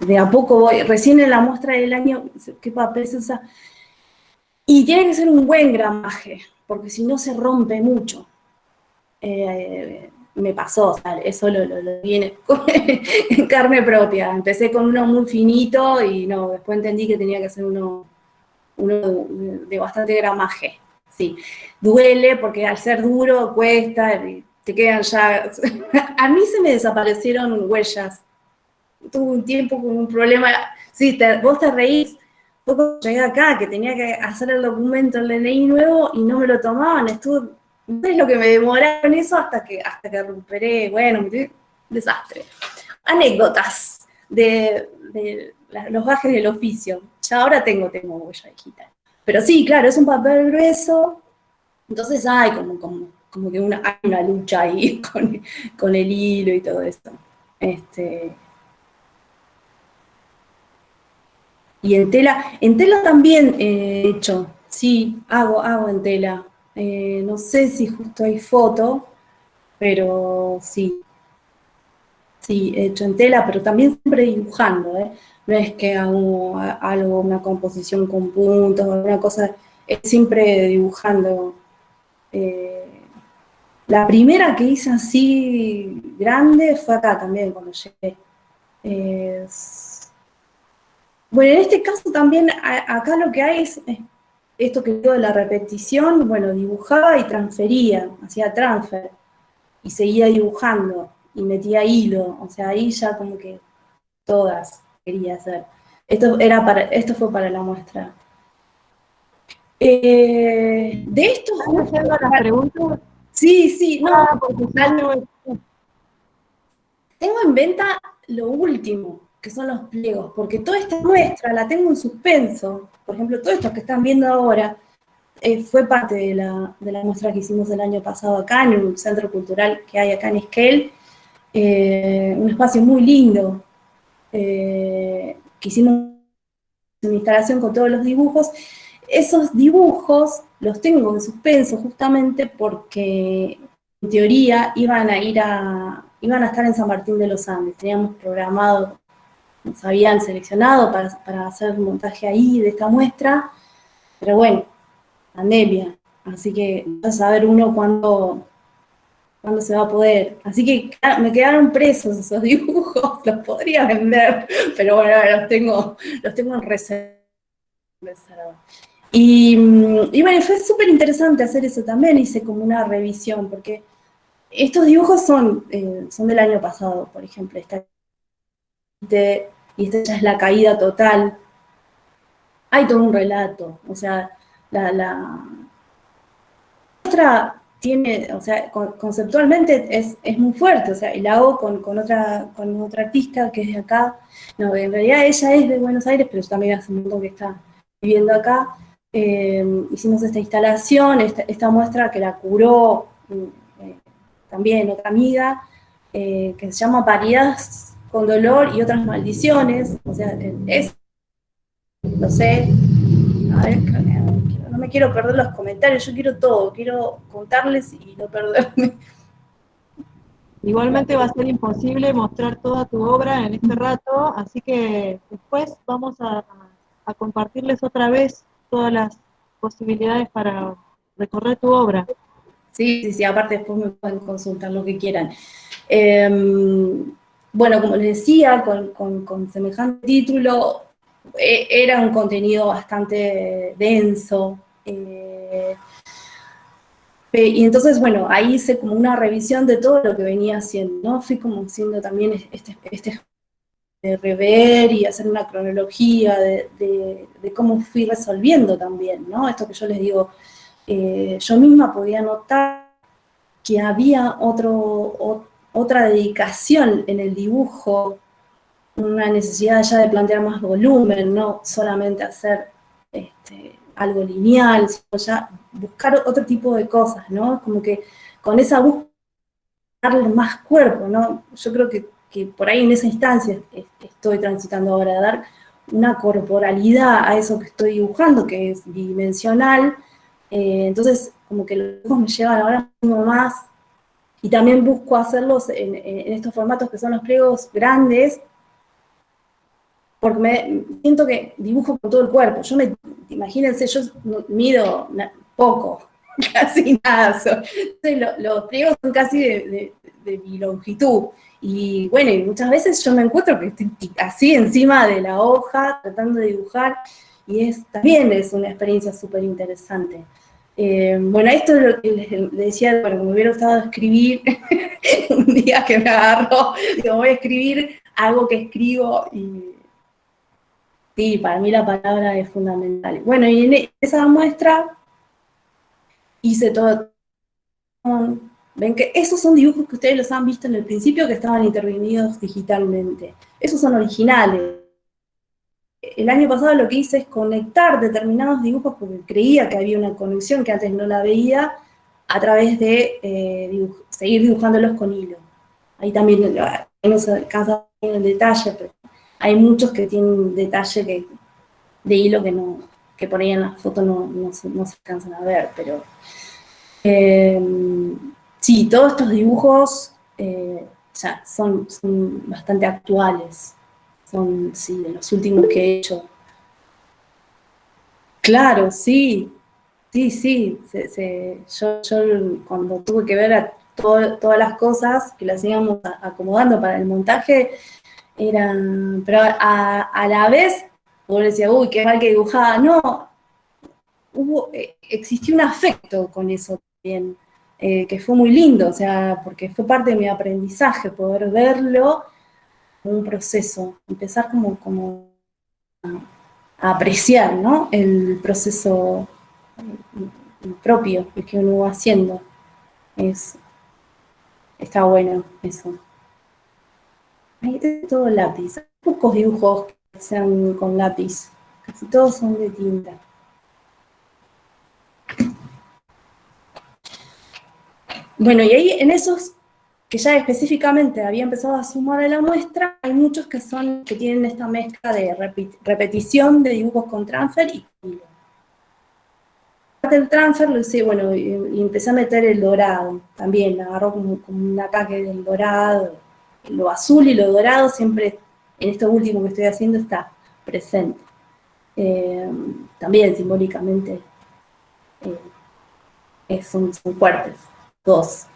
De a poco voy, recién en la muestra del año, ¿qué papel se usa? Y tiene que ser un buen gramaje, porque si no se rompe mucho. Me pasó, o sea, eso lo viene en carne propia. Empecé con uno muy finito y no, después entendí que tenía que hacer uno de bastante gramaje. Sí, duele porque al ser duro cuesta, te quedan ya... A mí se me desaparecieron huellas tuve un tiempo con un problema, sí, vos te reís, poco llegué acá, que tenía que hacer el documento, el DNI nuevo, y no me lo tomaban, no es lo que me demoraba en eso hasta que recuperé, bueno, desastre. Anécdotas de los gajes del oficio. Ya ahora tengo huella digital. Pero sí, claro, es un papel grueso, entonces hay como que hay una lucha ahí con el hilo y todo eso. Y en tela también he hecho, sí, hago en tela. No sé si justo hay foto, pero sí, he hecho en tela, pero también siempre dibujando, ¿eh? No es que hago algo, una composición con puntos o alguna cosa, es siempre dibujando. Eh, la primera que hice así grande fue acá también, cuando llegué. Bueno, en este caso también, acá lo que hay es esto que digo de la repetición, bueno, dibujaba y transfería, hacía transfer, y seguía dibujando, y metía hilo, o sea, ahí ya como que todas quería hacer. Esto fue para la muestra. De esto ¿Están haciendo las preguntas? sí, no. Porque Tengo en venta lo último, que son los pliegos, porque toda esta muestra la tengo en suspenso. Por ejemplo, todo esto que están viendo ahora fue parte de la muestra que hicimos el año pasado acá, en un centro cultural que hay acá en Esquel. Un espacio muy lindo, que hicimos una instalación con todos los dibujos. Esos dibujos los tengo en suspenso justamente porque en teoría iban a estar en San Martín de los Andes. Teníamos programado, nos habían seleccionado para hacer el montaje ahí de esta muestra, pero bueno, pandemia, así que va a saber uno cuándo se va a poder. Así que me quedaron presos esos dibujos, los podría vender, pero bueno, los tengo en reserva. Y bueno, fue súper interesante hacer eso también, hice como una revisión, porque estos dibujos son del año pasado, por ejemplo, y esta ya es la caída total. Hay todo un relato, o sea, la otra tiene, o sea, conceptualmente es muy fuerte, o sea, y la hago con otra artista que es de acá. No, en realidad ella es de Buenos Aires, pero también hace un montón que está viviendo acá. Hicimos esta instalación, esta muestra que la curó también otra amiga, que se llama Paridas con dolor y otras maldiciones, o sea, no sé, a ver, no me quiero perder los comentarios, yo quiero todo, quiero contarles y no perderme. igualmente va a ser imposible mostrar toda tu obra en este rato, así que después vamos a compartirles otra vez todas las posibilidades para recorrer tu obra. Sí, aparte después me pueden consultar lo que quieran. Bueno, como les decía, con semejante título, era un contenido bastante denso. Y entonces, bueno, ahí hice como una revisión de todo lo que venía haciendo, ¿no? Fui como haciendo también de rever y hacer una cronología de cómo fui resolviendo también, ¿no? Esto que yo les digo, yo misma podía notar que había otra dedicación en el dibujo, una necesidad ya de plantear más volumen, no solamente hacer algo lineal, sino ya buscar otro tipo de cosas, ¿no? Como que con esa búsqueda darle más cuerpo, ¿no? Yo creo que por ahí en esa instancia estoy transitando ahora, dar una corporalidad a eso que estoy dibujando, que es bidimensional. Entonces, como que los dibujos me llevan ahora más, y también busco hacerlos en estos formatos que son los pliegos grandes, porque siento que dibujo con todo el cuerpo. Imagínense, yo mido poco, casi nada. Entonces, los pliegos son casi de mi longitud. Y bueno, y muchas veces yo me encuentro que estoy así encima de la hoja, tratando de dibujar, y también es una experiencia súper interesante. Bueno, esto es lo que les decía, bueno, me hubiera gustado escribir un día que me agarró, digo, voy a escribir algo que escribo y sí, para mí la palabra es fundamental. Bueno, y en esa muestra hice todo. Ven que esos son dibujos que ustedes los han visto en el principio que estaban intervenidos digitalmente. Esos son originales. El año pasado lo que hice es conectar determinados dibujos porque creía que había una conexión que antes no la veía a través de seguir dibujándolos con hilo. Ahí también no se alcanza en el detalle, pero hay muchos que tienen detalle de hilo que por ahí en la foto no se alcanzan a ver, pero sí, todos estos dibujos ya son bastante actuales, son sí, de los últimos que he hecho. Claro, sí, sí. Yo cuando tuve que ver todas las cosas que las íbamos acomodando para el montaje, pero a la vez, vos decías, uy, qué mal que dibujaba. No, existió un afecto con eso también, que fue muy lindo, o sea, porque fue parte de mi aprendizaje, poder verlo como un proceso, empezar como a apreciar, ¿no? El proceso propio que uno va haciendo. Está bueno eso. Hay de todo lápiz. Hay pocos dibujos que sean con lápiz. Casi todos son de tinta. Bueno, y ahí en esos que ya específicamente había empezado a sumar a la muestra, hay muchos que tienen esta mezcla de repetición de dibujos con transfer y hilo. El transfer lo hice, bueno, y empecé a meter el dorado también, agarró como un ataque del dorado, lo azul y lo dorado siempre en esto último que estoy haciendo está presente. También simbólicamente son fuertes, dos.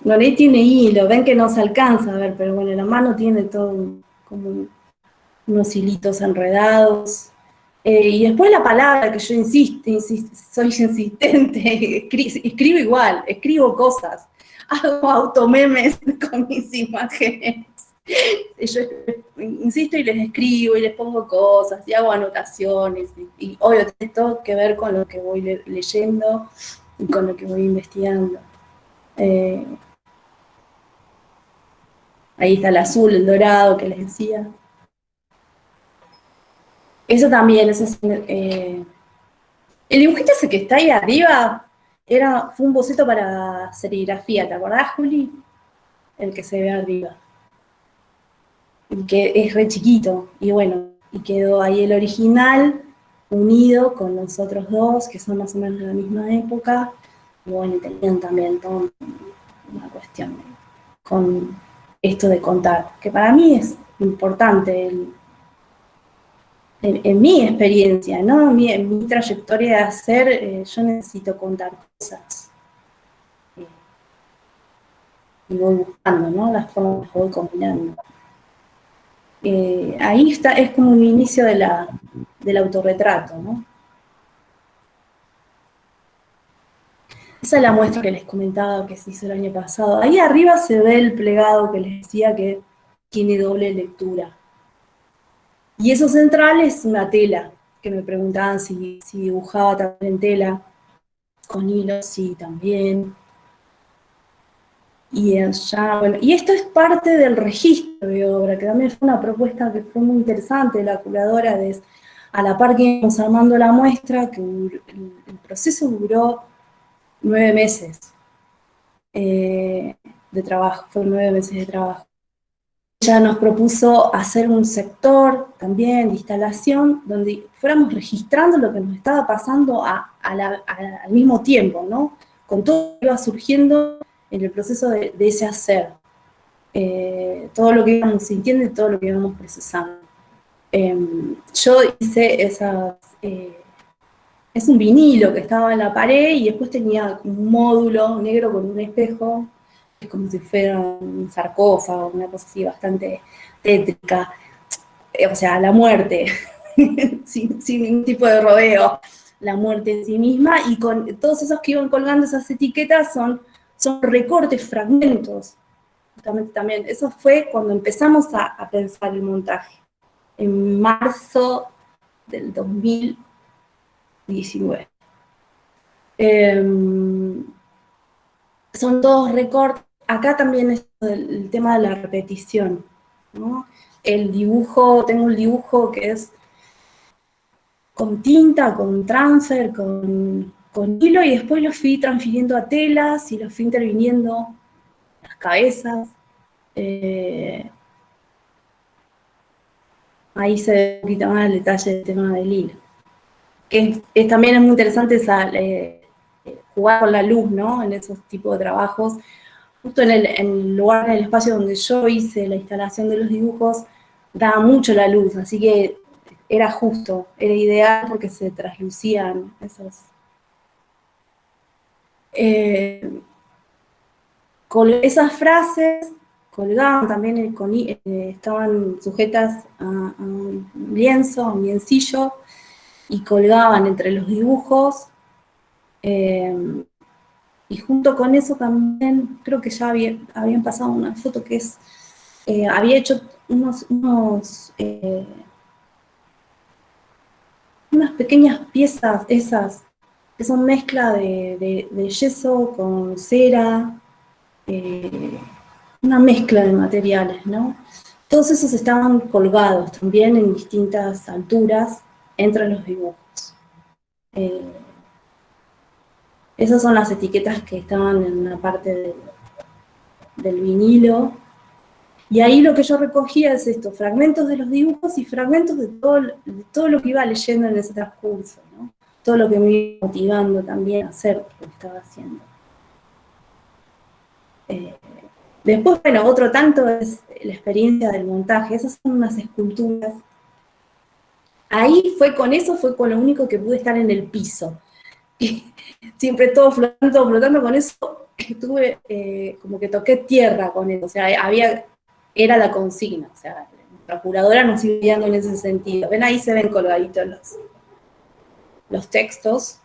Loré tiene hilo, ven que no se alcanza a ver, pero bueno, la mano tiene todo como unos hilitos enredados. Y después la palabra que yo soy insistente, escribo igual, escribo cosas, hago automemes con mis imágenes. Yo insisto y les escribo y les pongo cosas y hago anotaciones y obvio tiene todo que ver con lo que voy leyendo y con lo que voy investigando. Ahí está el azul, el dorado que les decía. Eso también, el dibujito ese que está ahí arriba fue un boceto para serigrafía, ¿te acordás, Juli? El que se ve arriba. Y que es re chiquito, y bueno, y quedó ahí el original unido con los otros dos, que son más o menos de la misma época, y bueno, tenían también toda una cuestión con esto de contar, que para mí es importante en mi experiencia, ¿no? En mi trayectoria de hacer, yo necesito contar cosas. Y voy buscando, ¿no? Las formas que voy combinando. Ahí está, es como un inicio del autorretrato, ¿no? Esa es la muestra que les comentaba que se hizo el año pasado. Ahí arriba se ve el plegado que les decía que tiene doble lectura. Y eso central es una tela, que me preguntaban si dibujaba también en tela, con hilos, sí, también. Y bueno, y esto es parte del registro de obra, que también fue una propuesta que fue muy interesante de la curadora, a la par que íbamos armando la muestra, que el proceso duró 9 meses de trabajo, fueron 9 meses de trabajo. Ella nos propuso hacer un sector también de instalación donde fuéramos registrando lo que nos estaba pasando al mismo tiempo, ¿no? Con todo lo que iba surgiendo en el proceso de ese hacer. Todo lo que íbamos sintiendo y todo lo que íbamos procesando. Yo hice es un vinilo que estaba en la pared y después tenía un módulo negro con un espejo, es como si fuera un sarcófago, una cosa así bastante tétrica. O sea, la muerte, sin ningún tipo de rodeo, la muerte en sí misma, y con todos esos que iban colgando esas etiquetas son recortes, fragmentos justamente también, eso fue cuando empezamos a pensar el montaje, en marzo del 2019. Son todos recortes. Acá también es el tema de la repetición, ¿no? El dibujo, tengo un dibujo que es con tinta, con transfer, con hilo, y después lo fui transfiriendo a telas y lo fui interviniendo las cabezas. Ahí se ve un poquito más el detalle del tema del hilo. También es muy interesante jugar con la luz, ¿no? En esos tipos de trabajos. Justo en el lugar, en el espacio donde yo hice la instalación de los dibujos, daba mucho la luz, así que era justo, era ideal porque se traslucían esos. Esas frases colgaban también, estaban sujetas a un lienzo, a un liencillo, y colgaban entre los dibujos. Y junto con eso también, creo que ya habían pasado una foto que es, había hecho unas pequeñas piezas, esas, que son mezcla de yeso con cera, una mezcla de materiales, ¿no? Todos esos estaban colgados también en distintas alturas entre los dibujos. Esas son las etiquetas que estaban en una parte del vinilo. Y ahí lo que yo recogía es esto, fragmentos de los dibujos y fragmentos de todo lo que iba leyendo en ese transcurso, ¿no? Todo lo que me iba motivando también a hacer lo que estaba haciendo. Después, bueno, otro tanto es la experiencia del montaje. Esas son unas esculturas. Ahí fue con lo único que pude estar en el piso. Y siempre todo flotando con eso, tuve como que toqué tierra con eso. O sea, era la consigna. O sea, la curadora nos iba guiando en ese sentido. Ven, ahí se ven colgaditos los textos.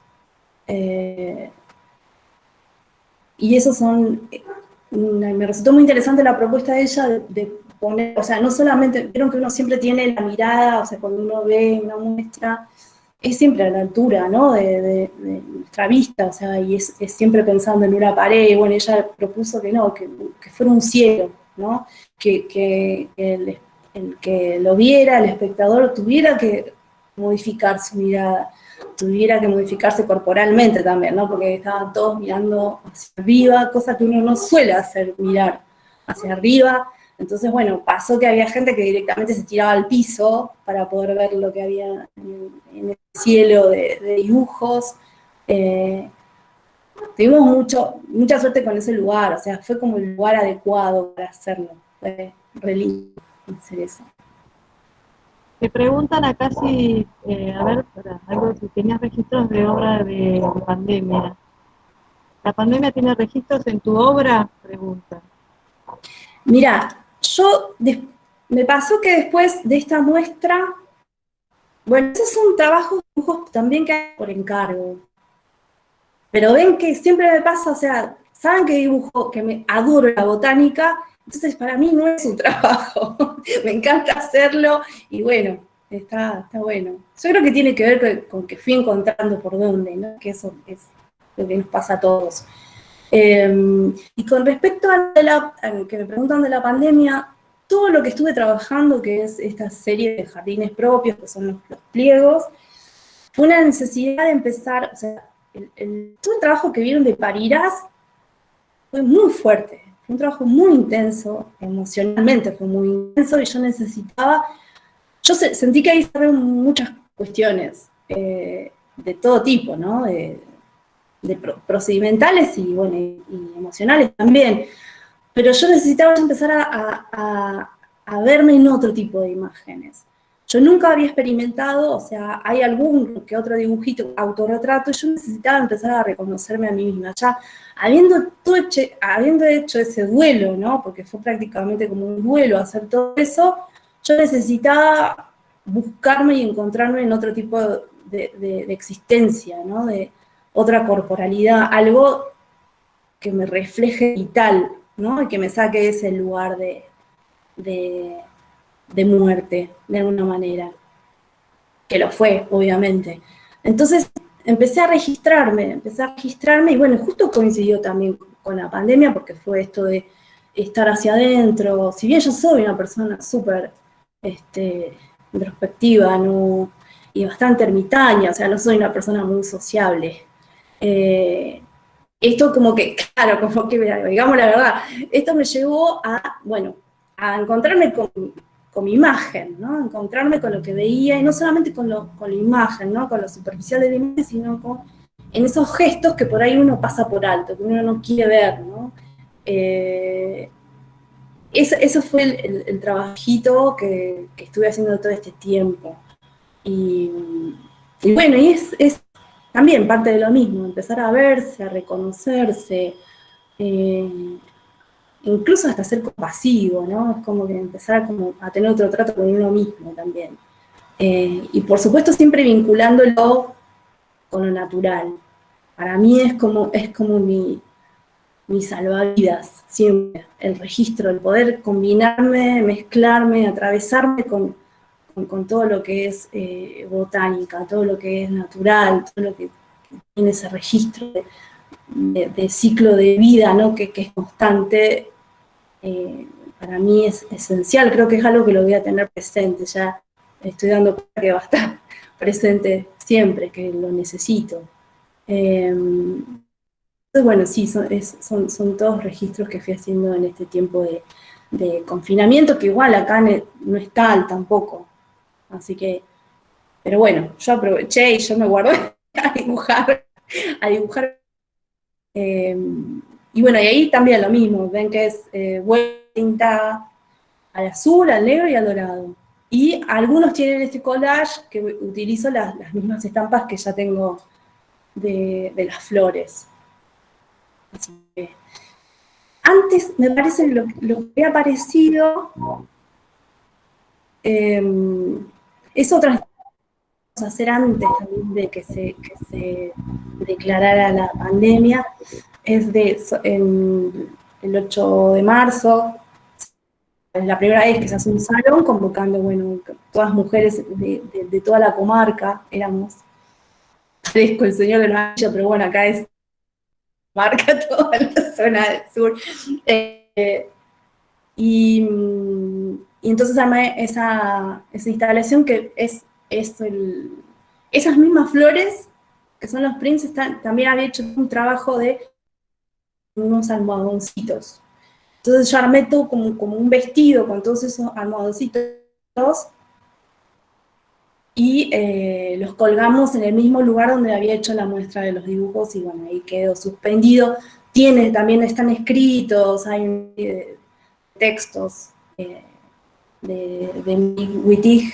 Y esos son... Me resultó muy interesante la propuesta de ella de poner, o sea, no solamente, vieron que uno siempre tiene la mirada, o sea, cuando uno ve una muestra, es siempre a la altura, ¿no? De nuestra vista, o sea, y es siempre pensando en una pared, y bueno, ella propuso que no, que fuera un cielo, ¿no? Que el que lo viera, el espectador, tuviera que modificar su mirada, tuviera que modificarse corporalmente también, ¿no? Porque estaban todos mirando hacia arriba, cosa que uno no suele hacer, mirar hacia arriba. Entonces, bueno, pasó que había gente que directamente se tiraba al piso para poder ver lo que había en el cielo de dibujos. Tuvimos mucha suerte con ese lugar, o sea, fue como el lugar adecuado para hacerlo. Fue re lindo hacer eso. Te preguntan acá si, a ver, si tenías registros de obra de pandemia. ¿La pandemia tiene registros en tu obra? Pregunta. Mira, me pasó que después de esta muestra, bueno, esos son trabajos, dibujos también que hay por encargo. Pero ven que siempre me pasa, o sea, saben que dibujo, que me adoro la botánica, entonces para mí no es un trabajo. Me encanta hacerlo y bueno, está bueno. Yo creo que tiene que ver con que fui encontrando por dónde, ¿no? Que eso es lo que nos pasa a todos. Y con respecto a que me preguntan de la pandemia, todo lo que estuve trabajando, que es esta serie de jardines propios, que son los pliegos, fue una necesidad de empezar, o sea, todo el trabajo que vieron de Parirás fue muy fuerte, fue un trabajo muy intenso, emocionalmente fue muy intenso, y yo sentí que ahí se muchas cuestiones de todo tipo, ¿no? De procedimentales y, bueno, y emocionales también. Pero yo necesitaba empezar a verme en otro tipo de imágenes. Yo nunca había experimentado, o sea, hay algún que otro dibujito, autorretrato, y yo necesitaba empezar a reconocerme a mí misma. Ya habiendo hecho ese duelo, ¿no? Porque fue prácticamente como un duelo hacer todo eso, yo necesitaba buscarme y encontrarme en otro tipo de existencia, ¿no? De otra corporalidad, algo que me refleje vital, ¿no? Y que me saque ese lugar de muerte, de alguna manera, que lo fue, obviamente. Entonces empecé a registrarme, y bueno, justo coincidió también con la pandemia, porque fue esto de estar hacia adentro. Si bien yo soy una persona súper introspectiva, ¿no? Y bastante ermitaña, o sea, no soy una persona muy sociable. Eh, Esto como que, claro, como que, digamos la verdad, esto me llevó a, bueno, a encontrarme con mi imagen, ¿no? Encontrarme con lo que veía, y no solamente con la imagen, ¿no? Con lo superficial de la imagen, sino en esos gestos que por ahí uno pasa por alto, que uno no quiere ver, ¿no? Eso fue el trabajito que estuve haciendo todo este tiempo. Y, y bueno, y es también parte de lo mismo, empezar a verse, a reconocerse, eh, incluso hasta ser compasivo, ¿no? Es como que empezar a tener otro trato con uno mismo también. Y por supuesto siempre vinculándolo con lo natural. Para mí es como mi salvavidas, siempre, el registro, el poder combinarme, mezclarme, atravesarme con todo lo que es botánica, todo lo que es natural, todo lo que tiene ese registro de ciclo de vida, ¿no? que es constante. Para mí es esencial, creo que es algo que lo voy a tener presente, ya estoy dando cuenta que va a estar presente siempre, que lo necesito. Entonces, bueno, sí, son todos registros que fui haciendo en este tiempo de confinamiento, que igual acá no es tal tampoco. Así que, pero bueno, yo aproveché y yo me guardé a dibujar. Y bueno, y ahí también lo mismo, ven que es tinta al azul, al negro y al dorado. Y algunos tienen este collage que utilizo las mismas estampas que ya tengo de las flores. Así que, antes, me parece, lo que ha aparecido es otra cosa hacer antes también de que se declarara la pandemia, es el 8 de marzo, es la primera vez que se hace un salón convocando, bueno, todas mujeres de toda la comarca, éramos, parezco el señor de los anillos, pero bueno, acá es marca toda la zona del sur. Y, y entonces armé esa instalación que esas mismas flores, que son los prints, también había hecho un trabajo de unos almohadoncitos. Entonces yo armé todo como un vestido con todos esos almohadoncitos y los colgamos en el mismo lugar donde había hecho la muestra de los dibujos, y bueno, ahí quedó suspendido. También están escritos, hay textos de Wittig,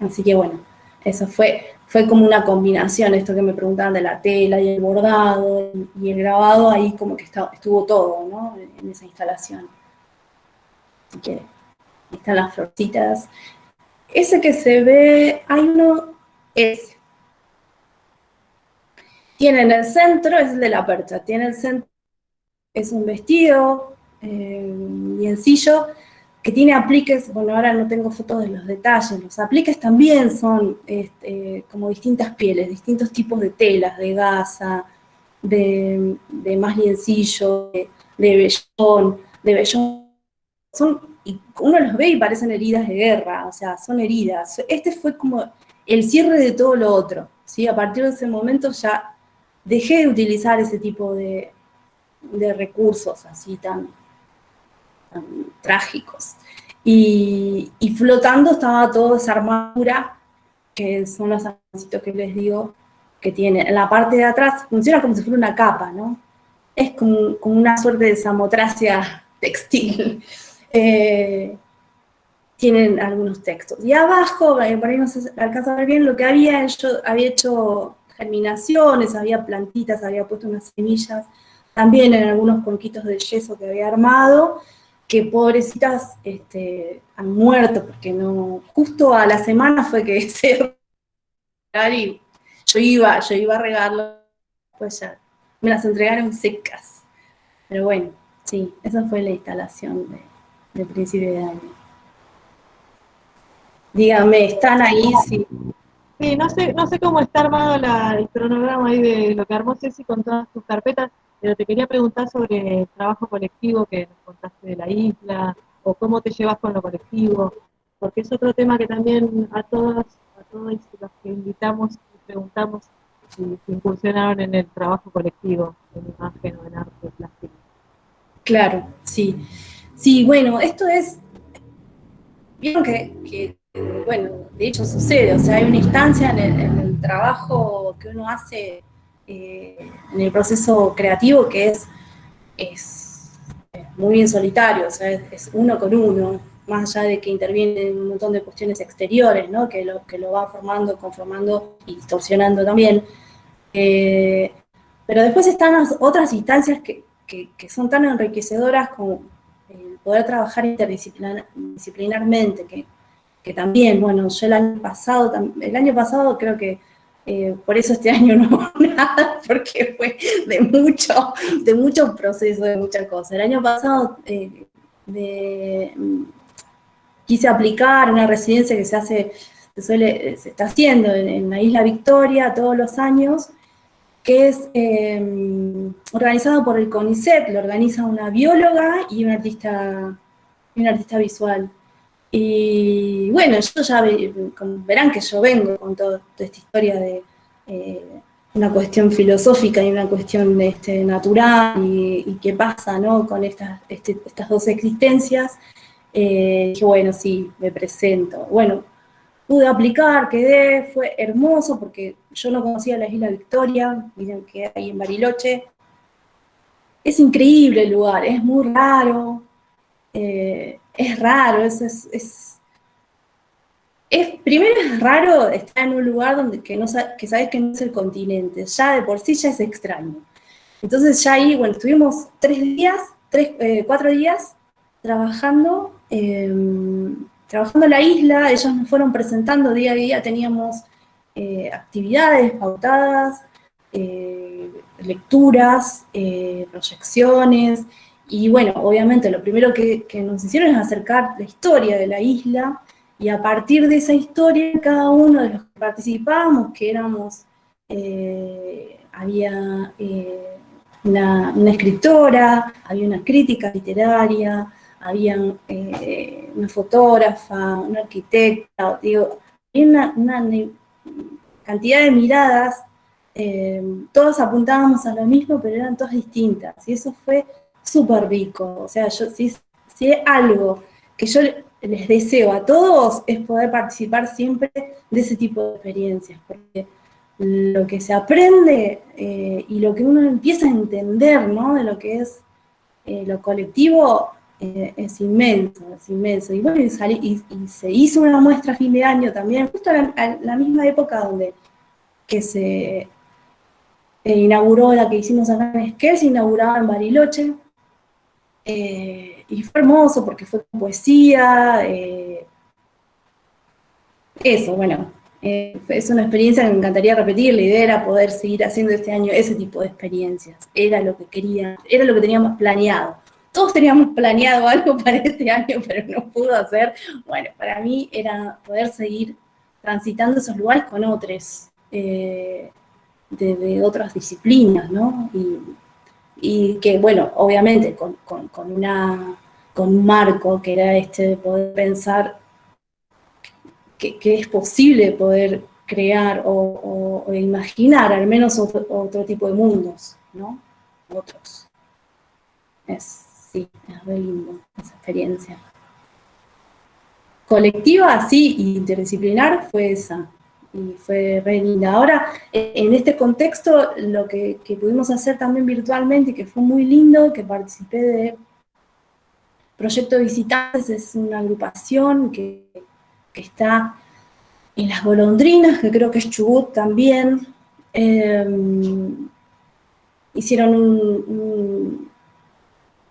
así que bueno, eso fue como una combinación, esto que me preguntaban de la tela y el bordado y el grabado, ahí como que estuvo todo, ¿no? En esa instalación. Así que ahí están las florcitas. Ese que se ve, hay uno, tiene en el centro, es el de la percha, tiene el centro, es un vestido biencillo, que tiene apliques. Bueno, ahora no tengo fotos de los detalles, los apliques también son como distintas pieles, distintos tipos de telas, de gasa, de más liencillo, de vellón, y uno los ve y parecen heridas de guerra, o sea, son heridas. Este fue como el cierre de todo lo otro, ¿sí? A partir de ese momento ya dejé de utilizar ese tipo de recursos así tan trágicos. Y flotando estaba toda esa armadura, que son los armacitos que les digo, que tiene. En la parte de atrás funciona como si fuera una capa, ¿no? Es como una suerte de samotracia textil. Tienen algunos textos. Y abajo, por ahí no se alcanza a ver bien, lo que había hecho germinaciones, había plantitas, había puesto unas semillas, también en algunos cuenquitos de yeso que había armado, que pobrecitas han muerto, porque no, justo a la semana fue que se y yo iba a regarlo, pues ya me las entregaron secas. Pero bueno, Sí, esa fue la instalación de principio de año. Dígame, ¿están ahí? Sí. Sí, no sé cómo está armado el cronograma ahí de lo que armó Ceci con todas tus carpetas, pero te quería preguntar sobre el trabajo colectivo que nos contaste de la isla, o cómo te llevas con lo colectivo, porque es otro tema que también a todos los que invitamos y preguntamos si incursionaron en el trabajo colectivo, en imagen o en arte plástico. Claro, sí. Sí, bueno, esto es, vieron bueno, de hecho sucede, o sea, hay una instancia en el trabajo que uno hace en el proceso creativo que es muy bien solitario, o sea, es uno con uno, más allá de que intervienen un montón de cuestiones exteriores, ¿no? Que lo va formando, conformando y distorsionando también. Eh, pero después están las otras instancias que son tan enriquecedoras como el poder trabajar interdisciplinarmente, que también, bueno, yo el año pasado creo que por eso este año no hubo nada, porque fue de mucho proceso, de muchas cosas. El año pasado quise aplicar una residencia que se está haciendo en la Isla Victoria todos los años, que es organizado por el CONICET, lo organiza una bióloga y un artista visual. Y bueno, yo ya verán que yo vengo con toda esta historia de una cuestión filosófica y una cuestión natural y qué pasa, ¿no? Con estas dos existencias. Dije, bueno, sí, me presento. Bueno, pude aplicar, quedé, fue hermoso porque yo no conocía la Isla Victoria, miren que hay en Bariloche. Es increíble el lugar, es muy raro, es raro, primero es raro estar en un lugar donde que sabes que no es el continente, ya de por sí ya es extraño. Entonces ya ahí, bueno, estuvimos 4 días trabajando, trabajando la isla, ellos nos fueron presentando día a día, teníamos actividades pautadas, lecturas, proyecciones, y bueno, obviamente lo primero que nos hicieron es acercar la historia de la isla, y a partir de esa historia, cada uno de los que participábamos, que éramos, había una escritora, había una crítica literaria, había una fotógrafa, una arquitecta, digo, había una cantidad de miradas, todos apuntábamos a lo mismo, pero eran todas distintas, y eso fue súper rico. O sea, si es algo que yo les deseo a todos es poder participar siempre de ese tipo de experiencias, porque lo que se aprende y lo que uno empieza a entender, ¿no? De lo que es lo colectivo es inmenso, es inmenso. Y bueno, y se hizo una muestra a fin de año también, justo a la misma época que se inauguró la que hicimos acá en Esquel, se inauguraba en Bariloche. Y fue hermoso porque fue con poesía, eso, bueno, es una experiencia que me encantaría repetir. La idea era poder seguir haciendo este año ese tipo de experiencias. Era lo que quería, era lo que teníamos planeado. Todos teníamos planeado algo para este año, pero no pudo hacer. Bueno, para mí era poder seguir transitando esos lugares con otros, de otras disciplinas, ¿no? Y que, bueno, obviamente con un marco que era de poder pensar que es posible poder crear o imaginar al menos otro tipo de mundos, ¿no? Otros. Sí, es re lindo esa experiencia. Colectiva, sí, y interdisciplinar fue esa, y fue re linda. Ahora, en este contexto, lo que pudimos hacer también virtualmente, y que fue muy lindo, que participé de Proyecto Visitantes, es una agrupación que está en Las Golondrinas, que creo que es Chubut también. Hicieron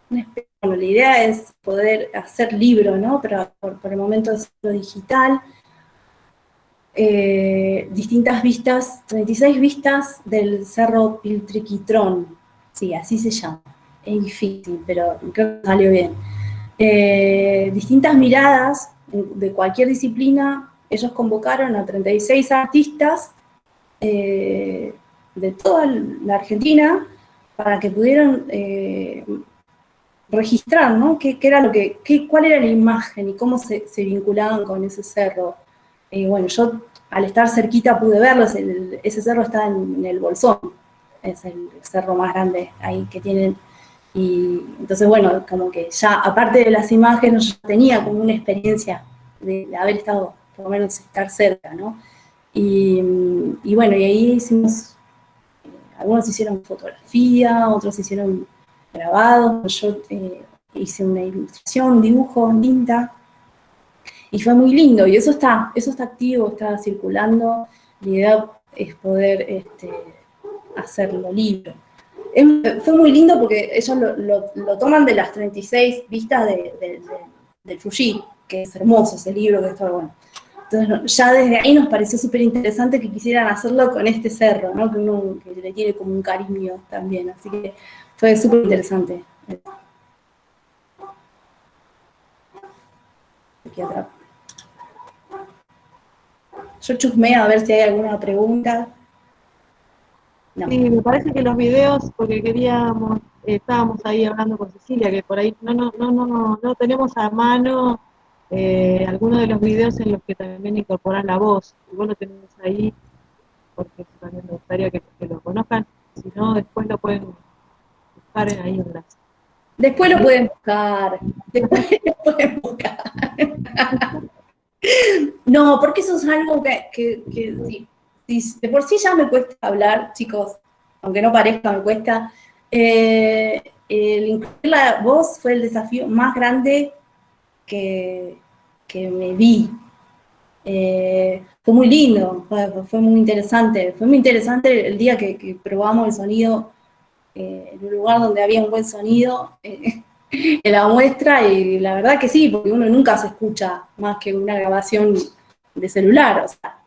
bueno, la idea es poder hacer libro, ¿no? Pero por el momento es lo digital. Distintas vistas, 36 vistas del Cerro Piltriquitrón, sí, así se llama. es difícil, pero creo que salió bien. Distintas miradas de cualquier disciplina. Ellos convocaron a 36 artistas de toda la Argentina para que pudieran registrar, ¿no? ¿Cuál era la imagen y cómo se vinculaban con ese cerro? Bueno, yo al estar cerquita pude verlo, ese cerro está en el Bolsón, es el cerro más grande ahí que tienen. Y entonces, bueno, como que ya, aparte de las imágenes, yo tenía como una experiencia de haber estado, por lo menos estar cerca, ¿no? Y bueno, y ahí hicimos, algunos hicieron fotografía, otros hicieron grabados, yo hice una ilustración, un dibujo, un tinta, y fue muy lindo, y eso está activo, está circulando. La idea es poder hacerlo libre. Fue muy lindo porque ellos lo toman de las 36 vistas del Fuji, que es hermoso ese libro, que está bueno. Entonces, ya desde ahí nos pareció súper interesante que quisieran hacerlo con este cerro, ¿no? Que le tiene como un cariño también, así que fue súper interesante. Aquí atrás. Yo chusmeo a ver si hay alguna pregunta. No. Sí, me parece que los videos, porque estábamos ahí hablando con Cecilia, que por ahí no tenemos a mano algunos de los videos en los que también incorporan la voz. Si vos lo tenés ahí, porque también me gustaría que lo conozcan, si no, después lo pueden buscar ahí en las... Después lo pueden buscar. Después lo pueden buscar. No, porque eso es algo que sí, de por sí ya me cuesta hablar, chicos, aunque no parezca, me cuesta. El incluir la voz fue el desafío más grande que me vi. Fue muy lindo, fue muy interesante. Fue muy interesante el día que probamos el sonido en un lugar donde había un buen sonido. En la muestra, y la verdad que sí, porque uno nunca se escucha más que una grabación de celular. O sea,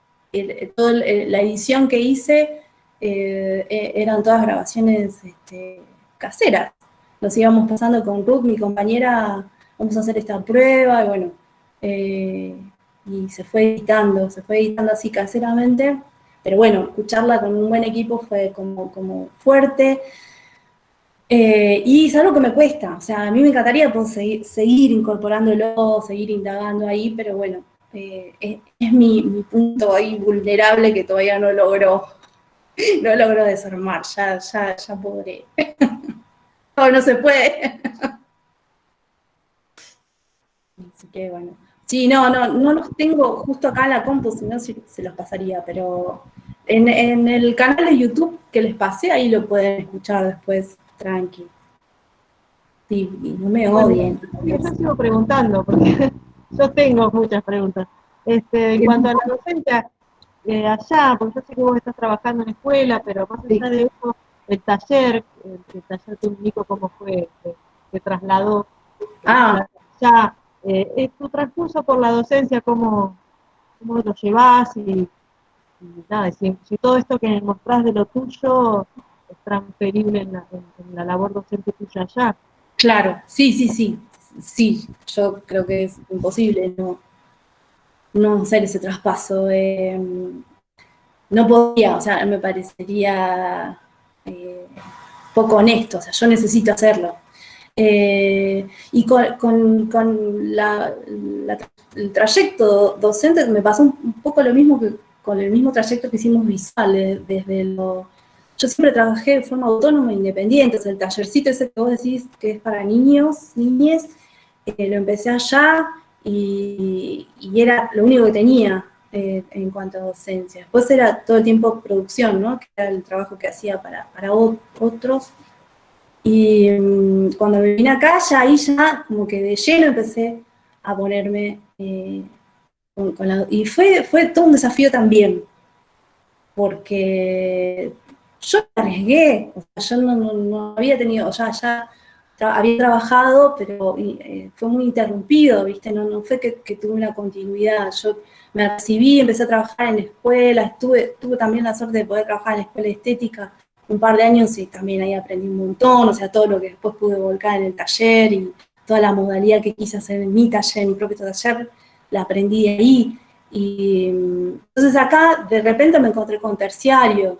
toda la edición que hice eran todas grabaciones caseras. Nos íbamos pasando con Ruth, mi compañera, vamos a hacer esta prueba, y bueno, y se fue editando así caseramente, pero bueno, escucharla con un buen equipo fue como fuerte. Y es algo que me cuesta, o sea, a mí me encantaría poder seguir incorporándolo, seguir indagando ahí, pero bueno, es mi punto ahí vulnerable que todavía no logro desarmar, ya podré. No se puede. Así que bueno. Sí, no los tengo justo acá en la compu, si no se los pasaría, pero en el canal de YouTube que les pasé, ahí lo pueden escuchar después, tranqui. Sí, no me odien. Yo sigo preguntando, porque yo tengo muchas preguntas. En cuanto a la docencia, allá, porque yo sé que vos estás trabajando en escuela, pero más allá de eso, el taller que Nico, ¿cómo fue? Se trasladó ya. Tu transcurso por la docencia, ¿cómo lo llevás? Y nada, si todo esto que mostrás de lo tuyo es transferible en la labor docente tuya allá. Claro, sí, yo creo que es imposible no hacer ese traspaso. No podía, o sea, me parecería poco honesto, o sea, yo necesito hacerlo. Y con el trayecto docente me pasó un poco lo mismo que con el mismo trayecto que hicimos visual, yo siempre trabajé de forma autónoma e independiente, o sea, el tallercito ese que vos decís que es para niños, niñes, lo empecé allá y era lo único que tenía en cuanto a docencia. Después era todo el tiempo producción, ¿no? Que era el trabajo que hacía para otros. Y cuando me vine acá, ahí como que de lleno empecé a ponerme y fue todo un desafío también, porque yo me arriesgué, o sea, yo no había tenido, había trabajado, pero fue muy interrumpido, ¿viste? No fue que tuve una continuidad. Yo me recibí, empecé a trabajar en la escuela, tuve también la suerte de poder trabajar en la escuela de estética un par de años y también ahí aprendí un montón, o sea, todo lo que después pude volcar en el taller y toda la modalidad que quise hacer en mi taller, en mi propio taller, la aprendí de ahí. Y entonces acá de repente me encontré con terciario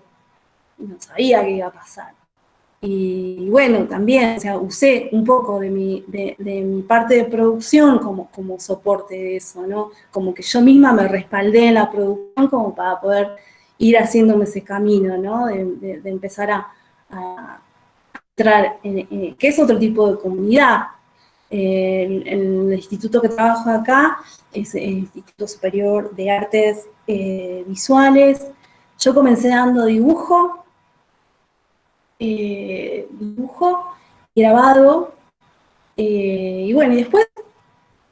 y no sabía qué iba a pasar. Y bueno, también, o sea, usé un poco de mi parte de producción como soporte de eso, ¿no? Como que yo misma me respaldé en la producción como para poder ir haciéndome ese camino, ¿no? De empezar a entrar que es otro tipo de comunidad. El instituto que trabajo acá es el Instituto Superior de Artes Visuales. Yo comencé dando dibujo, grabado, y bueno, y después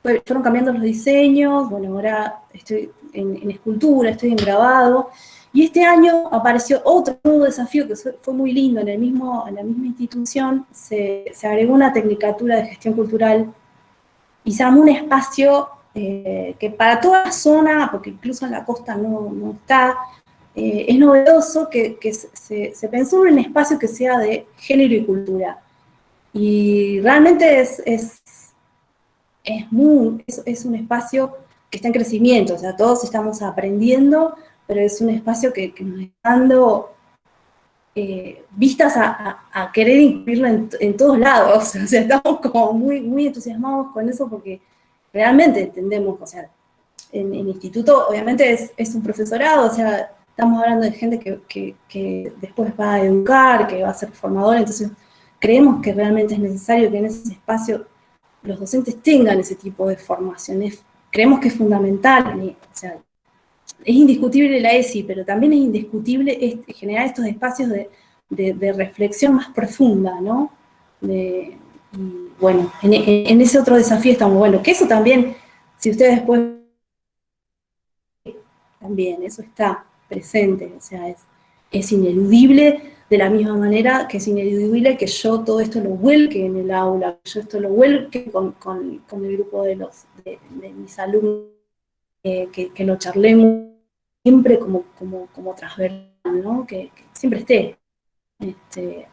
fueron cambiando los diseños, bueno, ahora estoy en escultura, estoy en grabado, y este año apareció otro nuevo desafío que fue muy lindo, en la misma institución se agregó una tecnicatura de gestión cultural y se armó un espacio que para toda la zona, porque incluso en la costa no está, es novedoso que se pensó en un espacio que sea de género y cultura. Y realmente es un espacio que está en crecimiento, o sea, todos estamos aprendiendo, pero es un espacio que nos está dando vistas a querer incluirlo en todos lados, o sea, estamos como muy entusiasmados con eso porque realmente entendemos, o sea, en el instituto obviamente es un profesorado, o sea, estamos hablando de gente que después va a educar, que va a ser formadora, entonces creemos que realmente es necesario que en ese espacio los docentes tengan ese tipo de formaciones. Creemos que es fundamental, o sea, es indiscutible la ESI, pero también es indiscutible generar estos espacios de reflexión más profunda, ¿no? Y bueno, en ese otro desafío estamos, bueno, que eso también, si ustedes después también, eso está presente, o sea, es ineludible de la misma manera que es ineludible que yo todo esto lo vuelque en el aula, que yo esto lo vuelque con el grupo de mis alumnos, que lo charlemos siempre como transversal, ¿no? Que siempre esté. Este,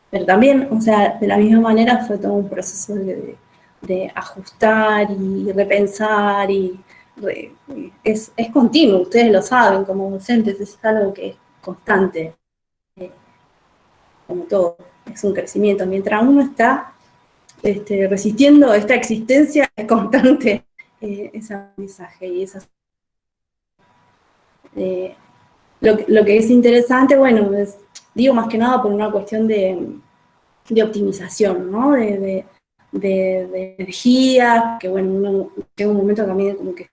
pero también, o sea, de la misma manera fue todo un proceso de ajustar y repensar y es continuo, ustedes lo saben como docentes, es algo que es constante, eh, como todo, es un crecimiento. Mientras uno está resistiendo esta existencia, es constante ese aprendizaje y esas eh, lo que es interesante, bueno, digo más que nada por una cuestión de optimización, ¿no? De energía, que bueno, uno llega un momento también como que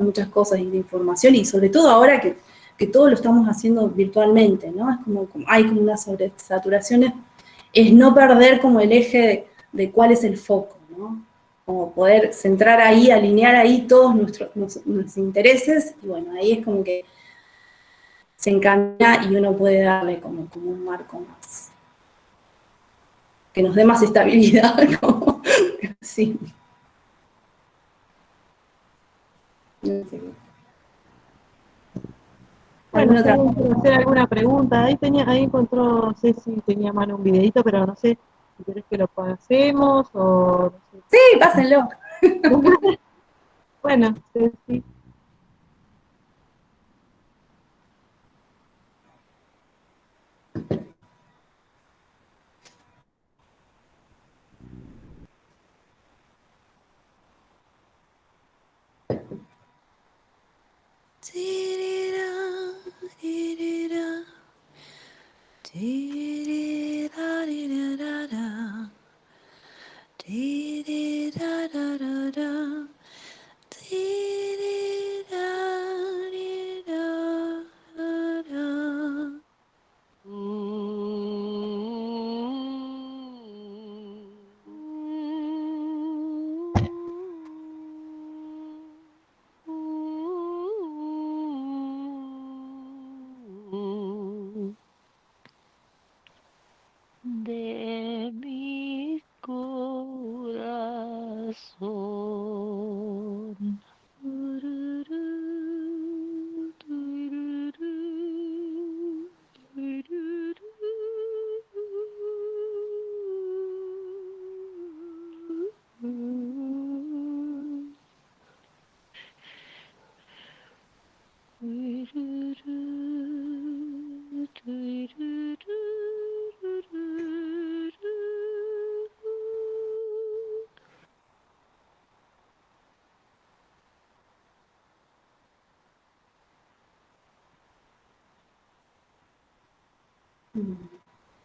muchas cosas y de información, y sobre todo ahora que todo lo estamos haciendo virtualmente, ¿no? Es como hay como una sobresaturación, es no perder como el eje de cuál es el foco, ¿no? Como poder centrar ahí, alinear ahí todos nuestros intereses, y bueno, ahí es como que se encamina y uno puede darle como un marco más, que nos dé más estabilidad, como, sí. No sé. Bueno, ¿Alguna si otra? alguien quiere hacer alguna pregunta, ahí encontró, no sé si tenía a mano un videito, pero no sé si querés que lo pasemos o no sé. Sí, pásenlo. Bueno, sí, sí. De mi corazón. Tururú, tururú, tururú.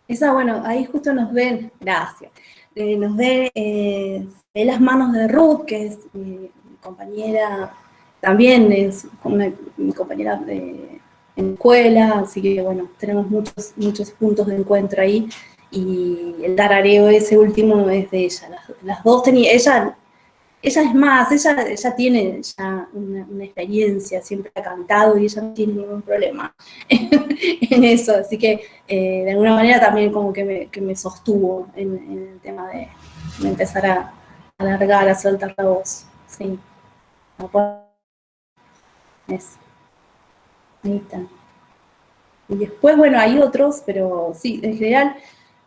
Esa, bueno, ahí justo nos ven, gracias, nos ve las manos de Ruth, que es mi compañera, también es mi compañera en escuela, así que bueno, tenemos muchos puntos de encuentro ahí, y el tarareo ese último es de ella, las dos ella es más, ella tiene ya una experiencia, siempre ha cantado y ella no tiene ningún problema en eso, así que de alguna manera también como que me sostuvo en el tema de empezar a alargar, a soltar la voz, sí. Eso. Ahí está. Y después, bueno, hay otros, pero sí, en general,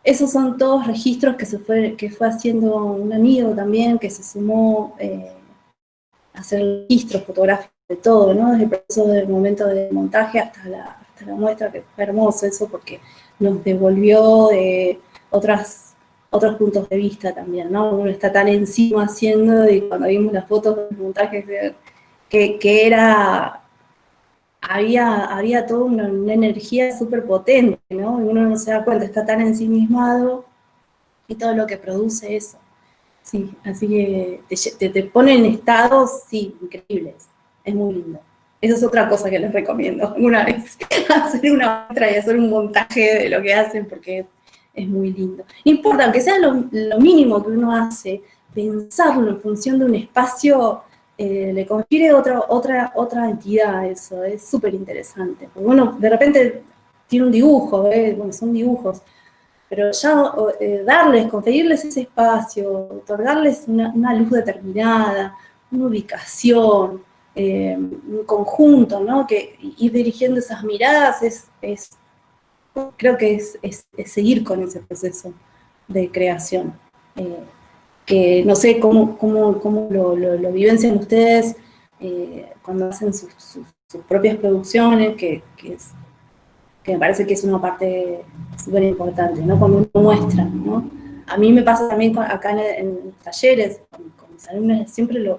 esos son todos registros que fue haciendo un amigo también, que se sumó a hacer el registro fotográfico de todo, ¿no? Desde el proceso del momento de montaje hasta la muestra, que fue hermoso eso, porque nos devolvió otros puntos de vista también, ¿no? Uno está tan encima haciendo, y cuando vimos las fotos de los montajes, que era... Había toda una energía súper potente, ¿no? Y uno no se da cuenta, está tan ensimismado y todo lo que produce eso. Sí, así que te pone en estados, sí, increíbles. Es muy lindo. Esa es otra cosa que les recomiendo alguna vez, hacer una muestra y hacer un montaje de lo que hacen, porque es muy lindo. No importa, aunque sea lo mínimo que uno hace, pensarlo en función de un espacio le confiere otra entidad a eso, es súper interesante. Porque uno de repente tiene un dibujo, bueno, son dibujos, pero ya conferirles ese espacio, otorgarles una luz determinada, una ubicación, un conjunto, ¿no? Que ir dirigiendo esas miradas creo que es seguir con ese proceso de creación. Que no sé cómo lo vivencian ustedes cuando hacen sus propias producciones, que me parece que es una parte súper importante, ¿no? Cuando uno muestra, ¿no? A mí me pasa también acá en los talleres, con mis alumnos, siempre lo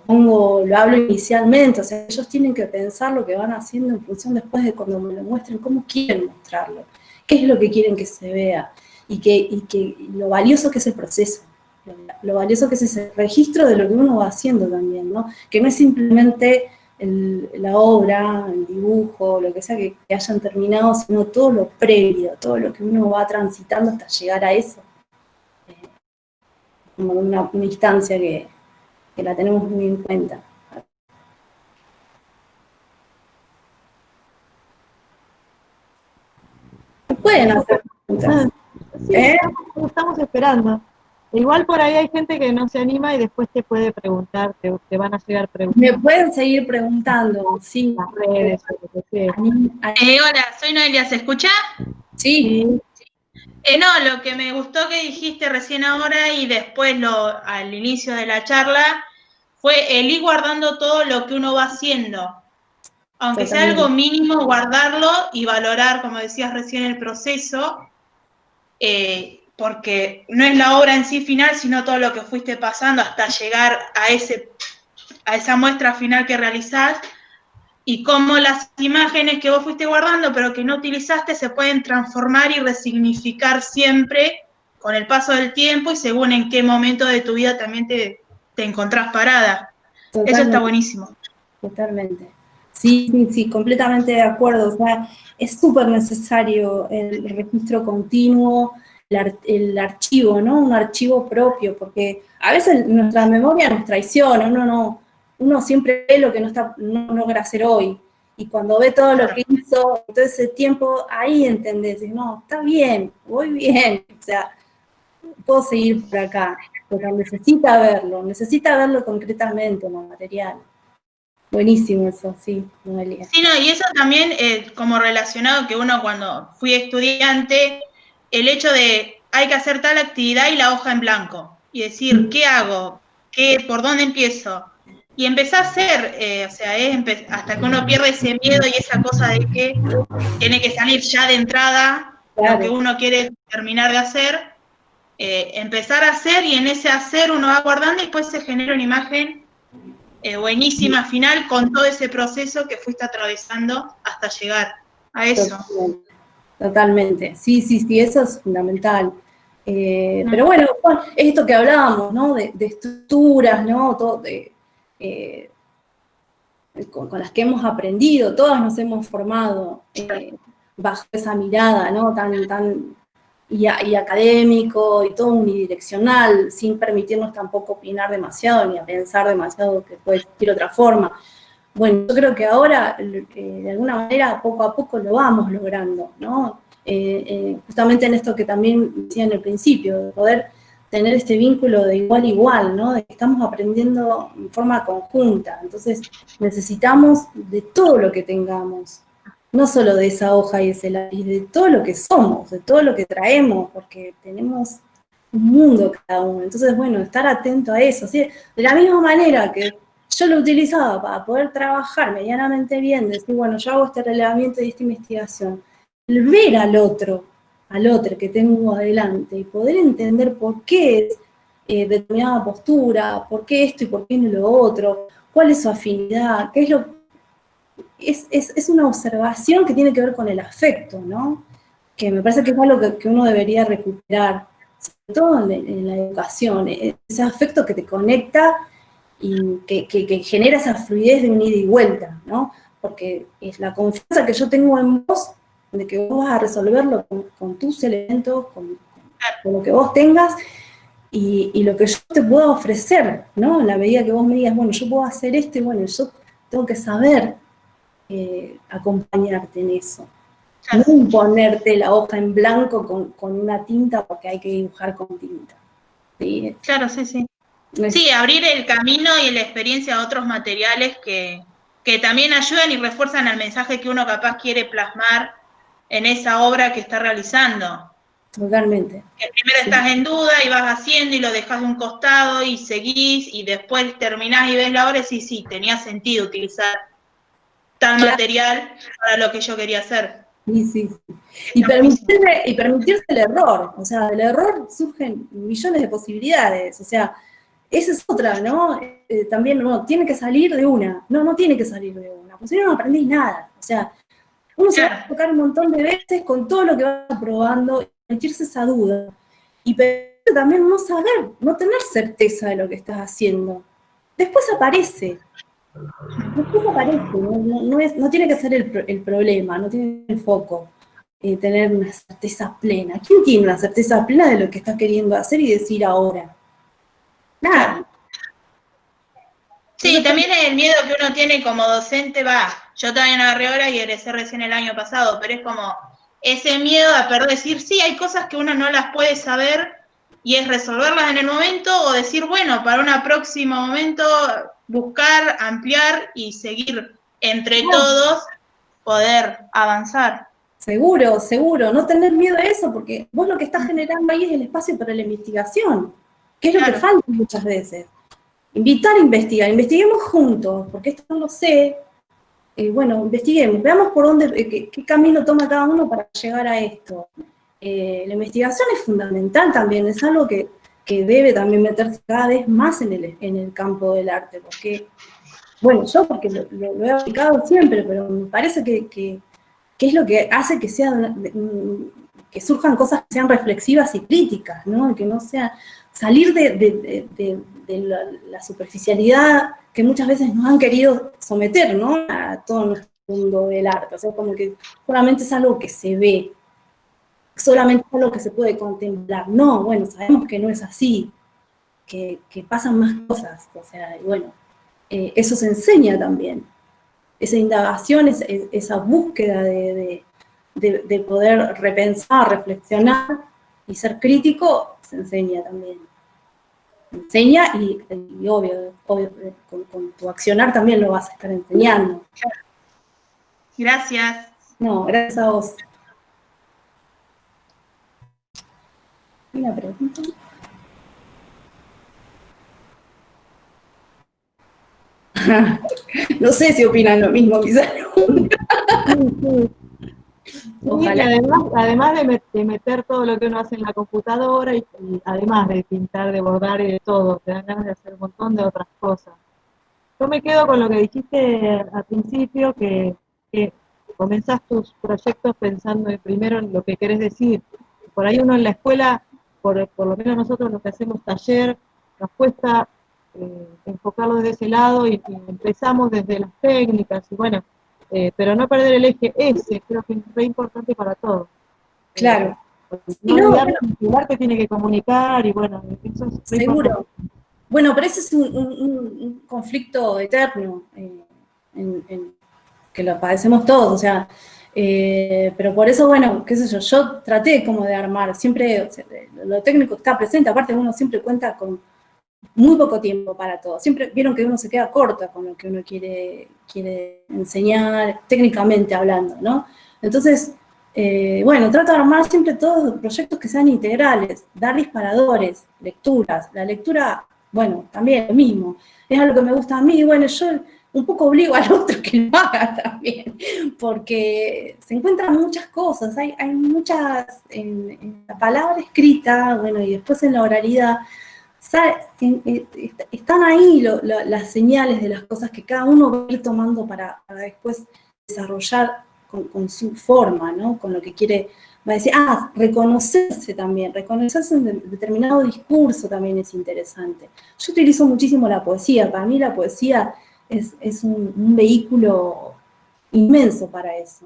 pongo, lo hablo inicialmente, o sea, ellos tienen que pensar lo que van haciendo en función después de cuando me lo muestren, cómo quieren mostrarlo, qué es lo que quieren que se vea, y lo valioso que es el proceso, lo valioso que es ese registro de lo que uno va haciendo también, ¿no? Que no es simplemente la obra, el dibujo, lo que sea que hayan terminado, sino todo lo previo, todo lo que uno va transitando hasta llegar a eso. Como una instancia que la tenemos muy en cuenta. Pueden hacer preguntas. Sí, estamos esperando. Igual por ahí hay gente que no se anima y después te puede preguntar, te van a llegar preguntas. Me pueden seguir preguntando, sí. Las redes, o lo que sea. Hola, soy Noelia, ¿se escucha? Sí. No, lo que me gustó que dijiste recién ahora y después al inicio de la charla fue el ir guardando todo lo que uno va haciendo. Aunque sea algo mínimo, guardarlo y valorar, como decías recién, el proceso, porque no es la obra en sí final, sino todo lo que fuiste pasando hasta llegar a esa muestra final que realizás, y cómo las imágenes que vos fuiste guardando pero que no utilizaste se pueden transformar y resignificar siempre con el paso del tiempo y según en qué momento de tu vida también te encontrás parada. Totalmente. Eso está buenísimo. Totalmente. Sí, completamente de acuerdo. O sea, es súper necesario el registro continuo, el archivo, ¿no? Un archivo propio, porque a veces nuestra memoria nos traiciona, uno siempre ve lo que no logra hacer hoy. Y cuando ve todo lo que hizo, todo ese tiempo, ahí entendés, no, está bien, voy bien, o sea, puedo seguir por acá, pero necesita verlo concretamente, en lo material. Buenísimo eso, sí, Noelia. Sí, no, y eso también, como relacionado que uno cuando fui estudiante, el hecho de hay que hacer tal actividad y la hoja en blanco, y decir, ¿qué hago? ¿Por dónde empiezo? y empezá a hacer, o sea, hasta que uno pierde ese miedo y esa cosa de que tiene que salir ya de entrada lo que uno quiere terminar de hacer, empezar a hacer y en ese hacer uno va guardando y después se genera una imagen buenísima final con todo ese proceso que fuiste atravesando hasta llegar a eso. Totalmente. Sí, eso es fundamental. Pero bueno, es esto que hablábamos, ¿no? De estructuras, ¿no? Todo con las que hemos aprendido, todas nos hemos formado bajo esa mirada, ¿no? Y académico y todo unidireccional, sin permitirnos tampoco opinar demasiado ni a pensar demasiado que puede existir otra forma. Bueno, yo creo que ahora, de alguna manera, poco a poco lo vamos logrando, ¿no? Justamente en esto que también decía en el principio, de poder tener este vínculo de igual a igual, ¿no? De que estamos aprendiendo en forma conjunta, entonces necesitamos de todo lo que tengamos, no solo de esa hoja y ese lápiz, de todo lo que somos, de todo lo que traemos, porque tenemos un mundo cada uno, entonces, bueno, estar atento a eso, ¿sí? De la misma manera que yo lo utilizaba para poder trabajar medianamente bien, decir, bueno, yo hago este relevamiento y esta investigación, el ver al otro que tengo adelante y poder entender por qué es determinada postura, por qué esto y por qué no lo otro, cuál es su afinidad, qué es lo... Es una observación que tiene que ver con el afecto, ¿no? Que me parece que es algo que uno debería recuperar, sobre todo en la educación, ese afecto que te conecta y que genera esa fluidez de un ida y vuelta, ¿no? Porque es la confianza que yo tengo en vos, de que vos vas a resolverlo con tus elementos, con lo que vos tengas, y lo que yo te puedo ofrecer, ¿no? En la medida que vos me digas, bueno, yo puedo hacer esto, y bueno, yo tengo que saber acompañarte en eso. No imponerte la hoja en blanco con una tinta porque hay que dibujar con tinta. ¿Sí? Claro, sí. Sí, abrir el camino y la experiencia a otros materiales que también ayudan y refuerzan el mensaje que uno capaz quiere plasmar en esa obra que está realizando. Totalmente. Que primero estás en duda y vas haciendo y lo dejas de un costado y seguís y después terminás y ves la obra y decís, sí, tenía sentido utilizar tal material para lo que yo quería hacer. Sí. Y permitirse el error, o sea, del error surgen millones de posibilidades, o sea, esa es otra, ¿no? También no, tiene que salir de una, no tiene que salir de una, porque si no, no aprendís nada, o sea, uno se va a tocar un montón de veces con todo lo que va probando, y permitirse esa duda, y también no saber, no tener certeza de lo que estás haciendo. Después aparece, no tiene que ser el problema, no tiene el foco, tener una certeza plena. ¿Quién tiene una certeza plena de lo que está queriendo hacer y decir ahora? Nada. Sí, también el miedo que uno tiene como docente, yo también agarré ahora y egresé recién el año pasado, pero es como ese miedo a perder, decir, sí, hay cosas que uno no las puede saber y es resolverlas en el momento o decir, bueno, para un próximo momento buscar, ampliar y seguir entre todos, poder avanzar. Seguro, no tener miedo a eso, porque vos lo que estás generando ahí es el espacio para la investigación, que es lo que falta muchas veces. Invitar a investigar, investiguemos juntos, porque esto no lo sé, bueno, investiguemos, veamos por dónde, qué camino toma cada uno para llegar a esto. La investigación es fundamental también, es algo que debe también meterse cada vez más en el campo del arte, porque, bueno, yo porque lo he aplicado siempre, pero me parece que es lo que hace que que surjan cosas que sean reflexivas y críticas, ¿no? Que no sea salir de la superficialidad que muchas veces nos han querido someter, ¿no? A todo nuestro mundo del arte, o sea, como que solamente es algo que se ve, solamente es algo que se puede contemplar. No, bueno, sabemos que no es así, que pasan más cosas, o sea, y bueno, eso se enseña también. Esa indagación, esa búsqueda de poder repensar, reflexionar y ser crítico, se enseña también. Enseña y obvio con tu accionar también lo vas a estar enseñando. Gracias. No, gracias a vos. ¿Una pregunta? No sé si opinan lo mismo mis alumnos. Sí, y Ojalá. además de meter todo lo que uno hace en la computadora y además de pintar, de bordar y de todo, te dan ganas de hacer un montón de otras cosas. Yo me quedo con lo que dijiste al principio, que comenzás tus proyectos pensando primero en lo que querés decir. Por ahí uno en la escuela, por lo menos nosotros los que hacemos taller, nos cuesta enfocarlo desde ese lado y empezamos desde las técnicas, y bueno, pero no perder el eje ese, creo que es re importante para todos. Claro. No No, olvidarse que el arte tiene que comunicar y bueno, eso es re seguro. importante. Bueno, pero ese es un conflicto eterno, que lo padecemos todos, o sea, pero por eso, bueno, qué sé yo traté como de armar, siempre, o sea, lo técnico está presente, aparte uno siempre cuenta con muy poco tiempo para todo, siempre vieron que uno se queda corta con lo que uno quiere enseñar, técnicamente hablando, ¿no? Entonces, bueno, trato de armar siempre todos proyectos que sean integrales, dar disparadores, lecturas, la lectura, bueno, también lo mismo, es algo que me gusta a mí, bueno, yo un poco obligo al otro que lo haga también, porque se encuentran muchas cosas, hay muchas, en la palabra escrita, bueno, y después en la oralidad, están ahí las señales de las cosas que cada uno va a ir tomando para después desarrollar con su forma, ¿no? Con lo que quiere, va a decir, reconocerse también, reconocerse en determinado discurso también es interesante. Yo utilizo muchísimo la poesía, para mí la poesía es un vehículo inmenso para eso,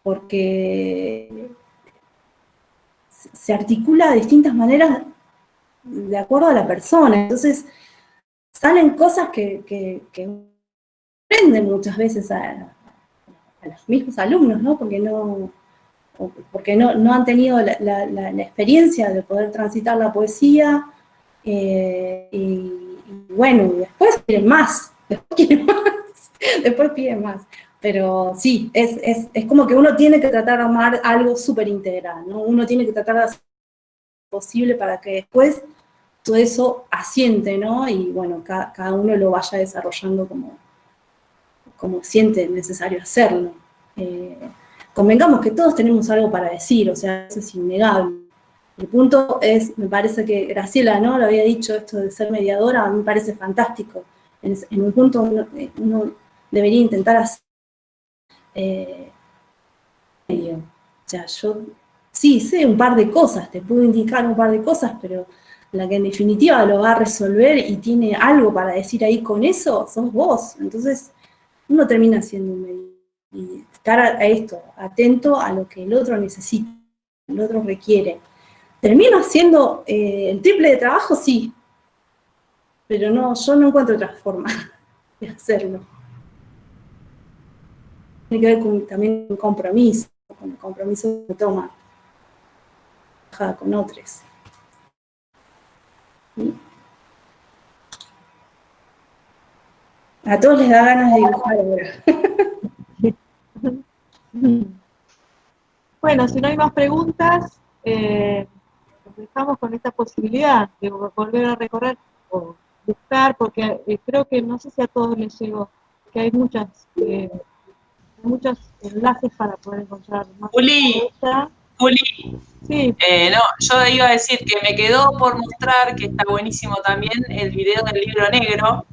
porque se articula de distintas maneras de acuerdo a la persona, entonces salen cosas que aprenden muchas veces a los mismos alumnos, ¿no? Porque no han tenido la experiencia de poder transitar la poesía, y bueno, y después piden más, después piden más. Pero sí, es como que uno tiene que tratar de armar algo súper integral, ¿no? Uno tiene que tratar de hacer lo posible para que después todo eso asiente, ¿no? Y bueno, cada uno lo vaya desarrollando como siente necesario hacerlo. Convengamos que todos tenemos algo para decir, o sea, eso es innegable. El punto es, me parece que Graciela, ¿no? Lo había dicho, esto de ser mediadora, a mí me parece fantástico. En un punto uno debería intentar hacer medio. O sea, yo sí sé un par de cosas, te puedo indicar un par de cosas, pero la que en definitiva lo va a resolver y tiene algo para decir ahí con eso, sos vos. Entonces, uno termina siendo un medio. Y estar a esto, atento a lo que el otro necesita, el otro requiere. ¿Termino haciendo el triple de trabajo? Sí. Pero no, yo no encuentro otra forma de hacerlo. Tiene que ver también con el compromiso que toma con otros. ¿Sí? A todos les da ganas de dibujar ahora. Bueno, si no hay más preguntas, nos dejamos con esta posibilidad de volver a recorrer o buscar, porque creo que no sé si a todos les llegó, que hay muchos enlaces para poder encontrar más. Juli, Sí. no, yo iba a decir que me quedó por mostrar, que está buenísimo también, el video del libro negro,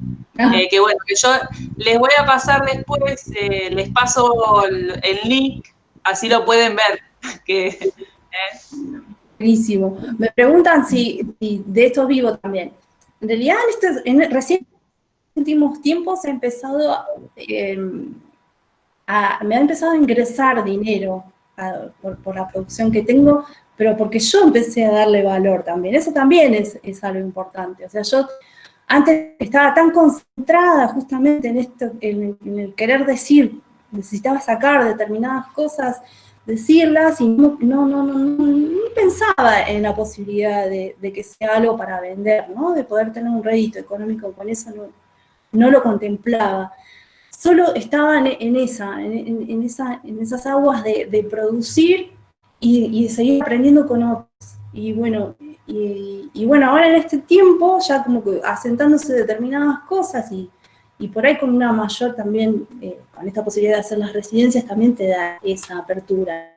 que bueno, que yo les voy a pasar después, les paso el link, así lo pueden ver. Buenísimo. Me preguntan si de esto vivo también. En realidad, recién en los últimos tiempos he empezado me ha empezado a ingresar dinero por la producción que tengo, pero porque yo empecé a darle valor también. Eso también es algo importante. O sea, yo antes estaba tan concentrada justamente en esto, en el querer decir, necesitaba sacar determinadas cosas, decirlas, y no pensaba en la posibilidad de que sea algo para vender, ¿no? De poder tener un rédito económico con eso, no lo contemplaba. Solo estaba en esas aguas de producir y de seguir aprendiendo con otros. Y bueno, ahora en este tiempo, ya como que asentándose determinadas cosas y Y por ahí con una mayor también, con esta posibilidad de hacer las residencias, también te da esa apertura,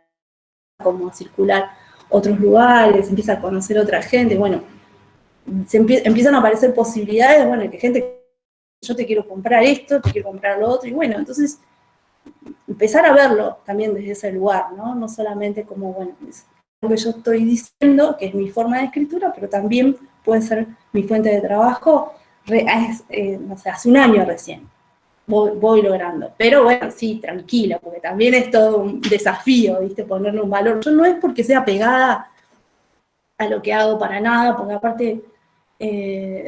como a circular otros lugares, empieza a conocer otra gente, bueno, empiezan a aparecer posibilidades, bueno, que gente, yo te quiero comprar esto, te quiero comprar lo otro, y bueno, entonces empezar a verlo también desde ese lugar, ¿no? No solamente como, bueno, es lo que yo estoy diciendo, que es mi forma de escritura, pero también puede ser mi fuente de trabajo, no sé, hace un año recién voy logrando. Pero bueno, sí, tranquila, porque también es todo un desafío, ¿viste? Ponerle un valor. Yo no es porque sea pegada a lo que hago para nada, porque aparte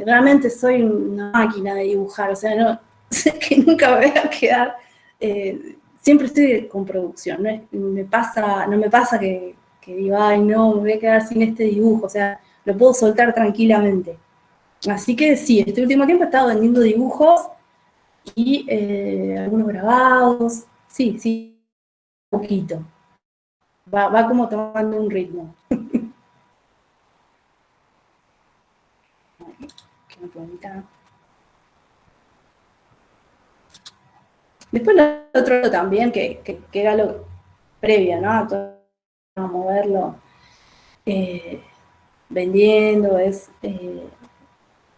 realmente soy una máquina de dibujar, o sea, no sé que nunca me voy a quedar, siempre estoy con producción, no me pasa que digo, ay no, me voy a quedar sin este dibujo, o sea, lo puedo soltar tranquilamente. Así que sí, este último tiempo he estado vendiendo dibujos y algunos grabados, sí, un poquito. Va como tomando un ritmo. Después lo otro también, que era lo previo, ¿no? A todo, a moverlo vendiendo, es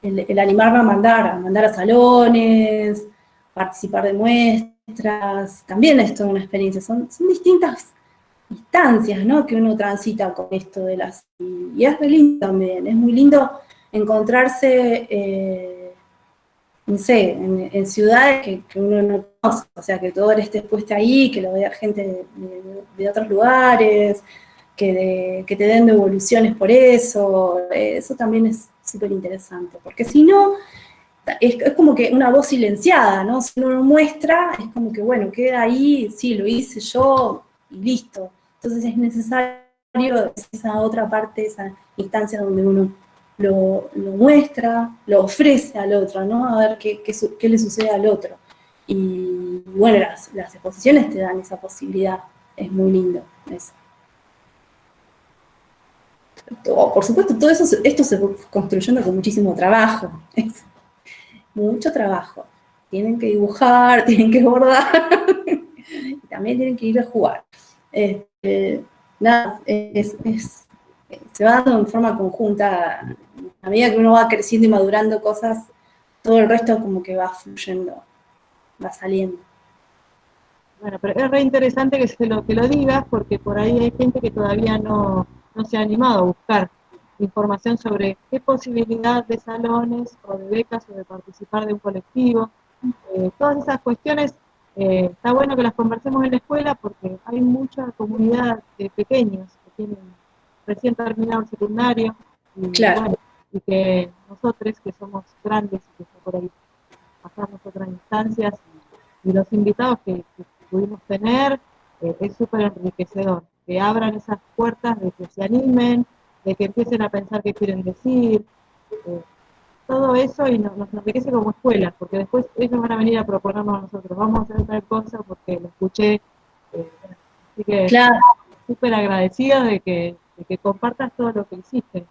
el animarme a mandar a salones, participar de muestras, también es toda una experiencia, son distintas instancias, ¿no? Que uno transita con esto de las... Y es re lindo también, es muy lindo encontrarse, no sé, en ciudades que uno no conoce, o sea, que todo esté expuesto ahí, que lo vea gente de otros lugares, que te den devoluciones por eso también es súper interesante, porque si no, es como que una voz silenciada, ¿no? Si uno lo muestra, es como que, bueno, queda ahí, sí, lo hice yo y listo. Entonces es necesario esa otra parte, esa instancia donde uno lo muestra, lo ofrece al otro, ¿no? A ver qué le sucede al otro. Y bueno, las exposiciones te dan esa posibilidad, es muy lindo eso. Por supuesto, todo eso, esto se fue construyendo con muchísimo trabajo, es mucho trabajo. Tienen que dibujar, tienen que bordar, y también tienen que ir a jugar. Nada, se va dando en forma conjunta, a medida que uno va creciendo y madurando cosas, todo el resto como que va fluyendo, va saliendo. Bueno, pero es re interesante que lo digas, porque por ahí hay gente que todavía no se ha animado a buscar información sobre qué posibilidad de salones o de becas o de participar de un colectivo. Todas esas cuestiones, está bueno que las conversemos en la escuela porque hay mucha comunidad de pequeños que tienen recién terminado el secundario y, claro. Bueno, y que nosotros que somos grandes y que está por ahí pasamos otras instancias y los invitados que pudimos tener, es súper enriquecedor, que abran esas puertas, de que se animen, de que empiecen a pensar qué quieren decir, todo eso y nos enriquece como escuela, porque después ellos van a venir a proponernos a nosotros, vamos a hacer tal cosa porque lo escuché, así que claro. súper agradecida de que compartas todo lo que hiciste.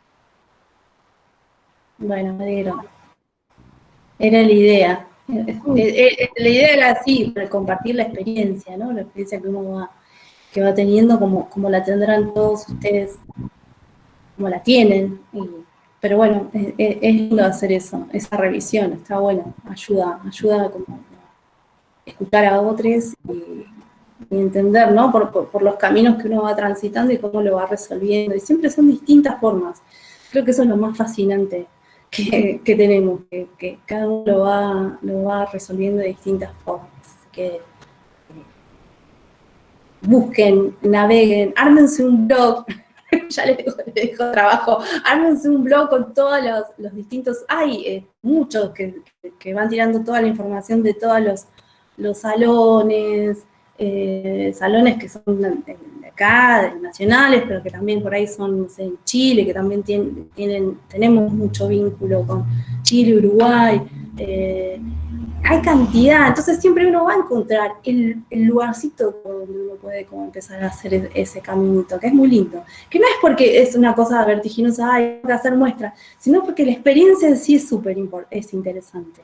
Bueno, me alegro. Era la idea. La idea era así, compartir la experiencia, ¿no? La experiencia que uno va teniendo, como la tendrán todos ustedes, como la tienen. Pero bueno, es lindo hacer eso, esa revisión, está bueno, ayuda como a escuchar a otros y entender, ¿no? Por los caminos que uno va transitando y cómo lo va resolviendo. Y siempre son distintas formas. Creo que eso es lo más fascinante que tenemos, que cada uno lo va resolviendo de distintas formas. Así que busquen, naveguen, ármense un blog, ya les dejo trabajo, ármense un blog con todos los distintos, hay muchos que van tirando toda la información de todos los salones, salones que son de acá, nacionales, pero que también por ahí son, no sé, en Chile, que también tenemos mucho vínculo con Chile, Uruguay, hay cantidad, entonces siempre uno va a encontrar el lugarcito donde uno puede como empezar a hacer ese caminito, que es muy lindo, que no es porque es una cosa vertiginosa, hay que hacer muestras, sino porque la experiencia en sí es interesante.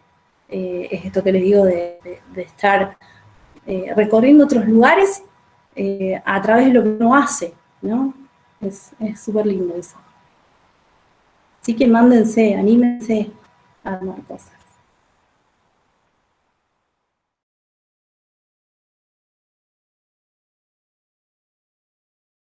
es esto que les digo de estar recorriendo otros lugares a través de lo que uno hace, ¿no? Es súper lindo eso. Así que mándense, anímense a armar cosas.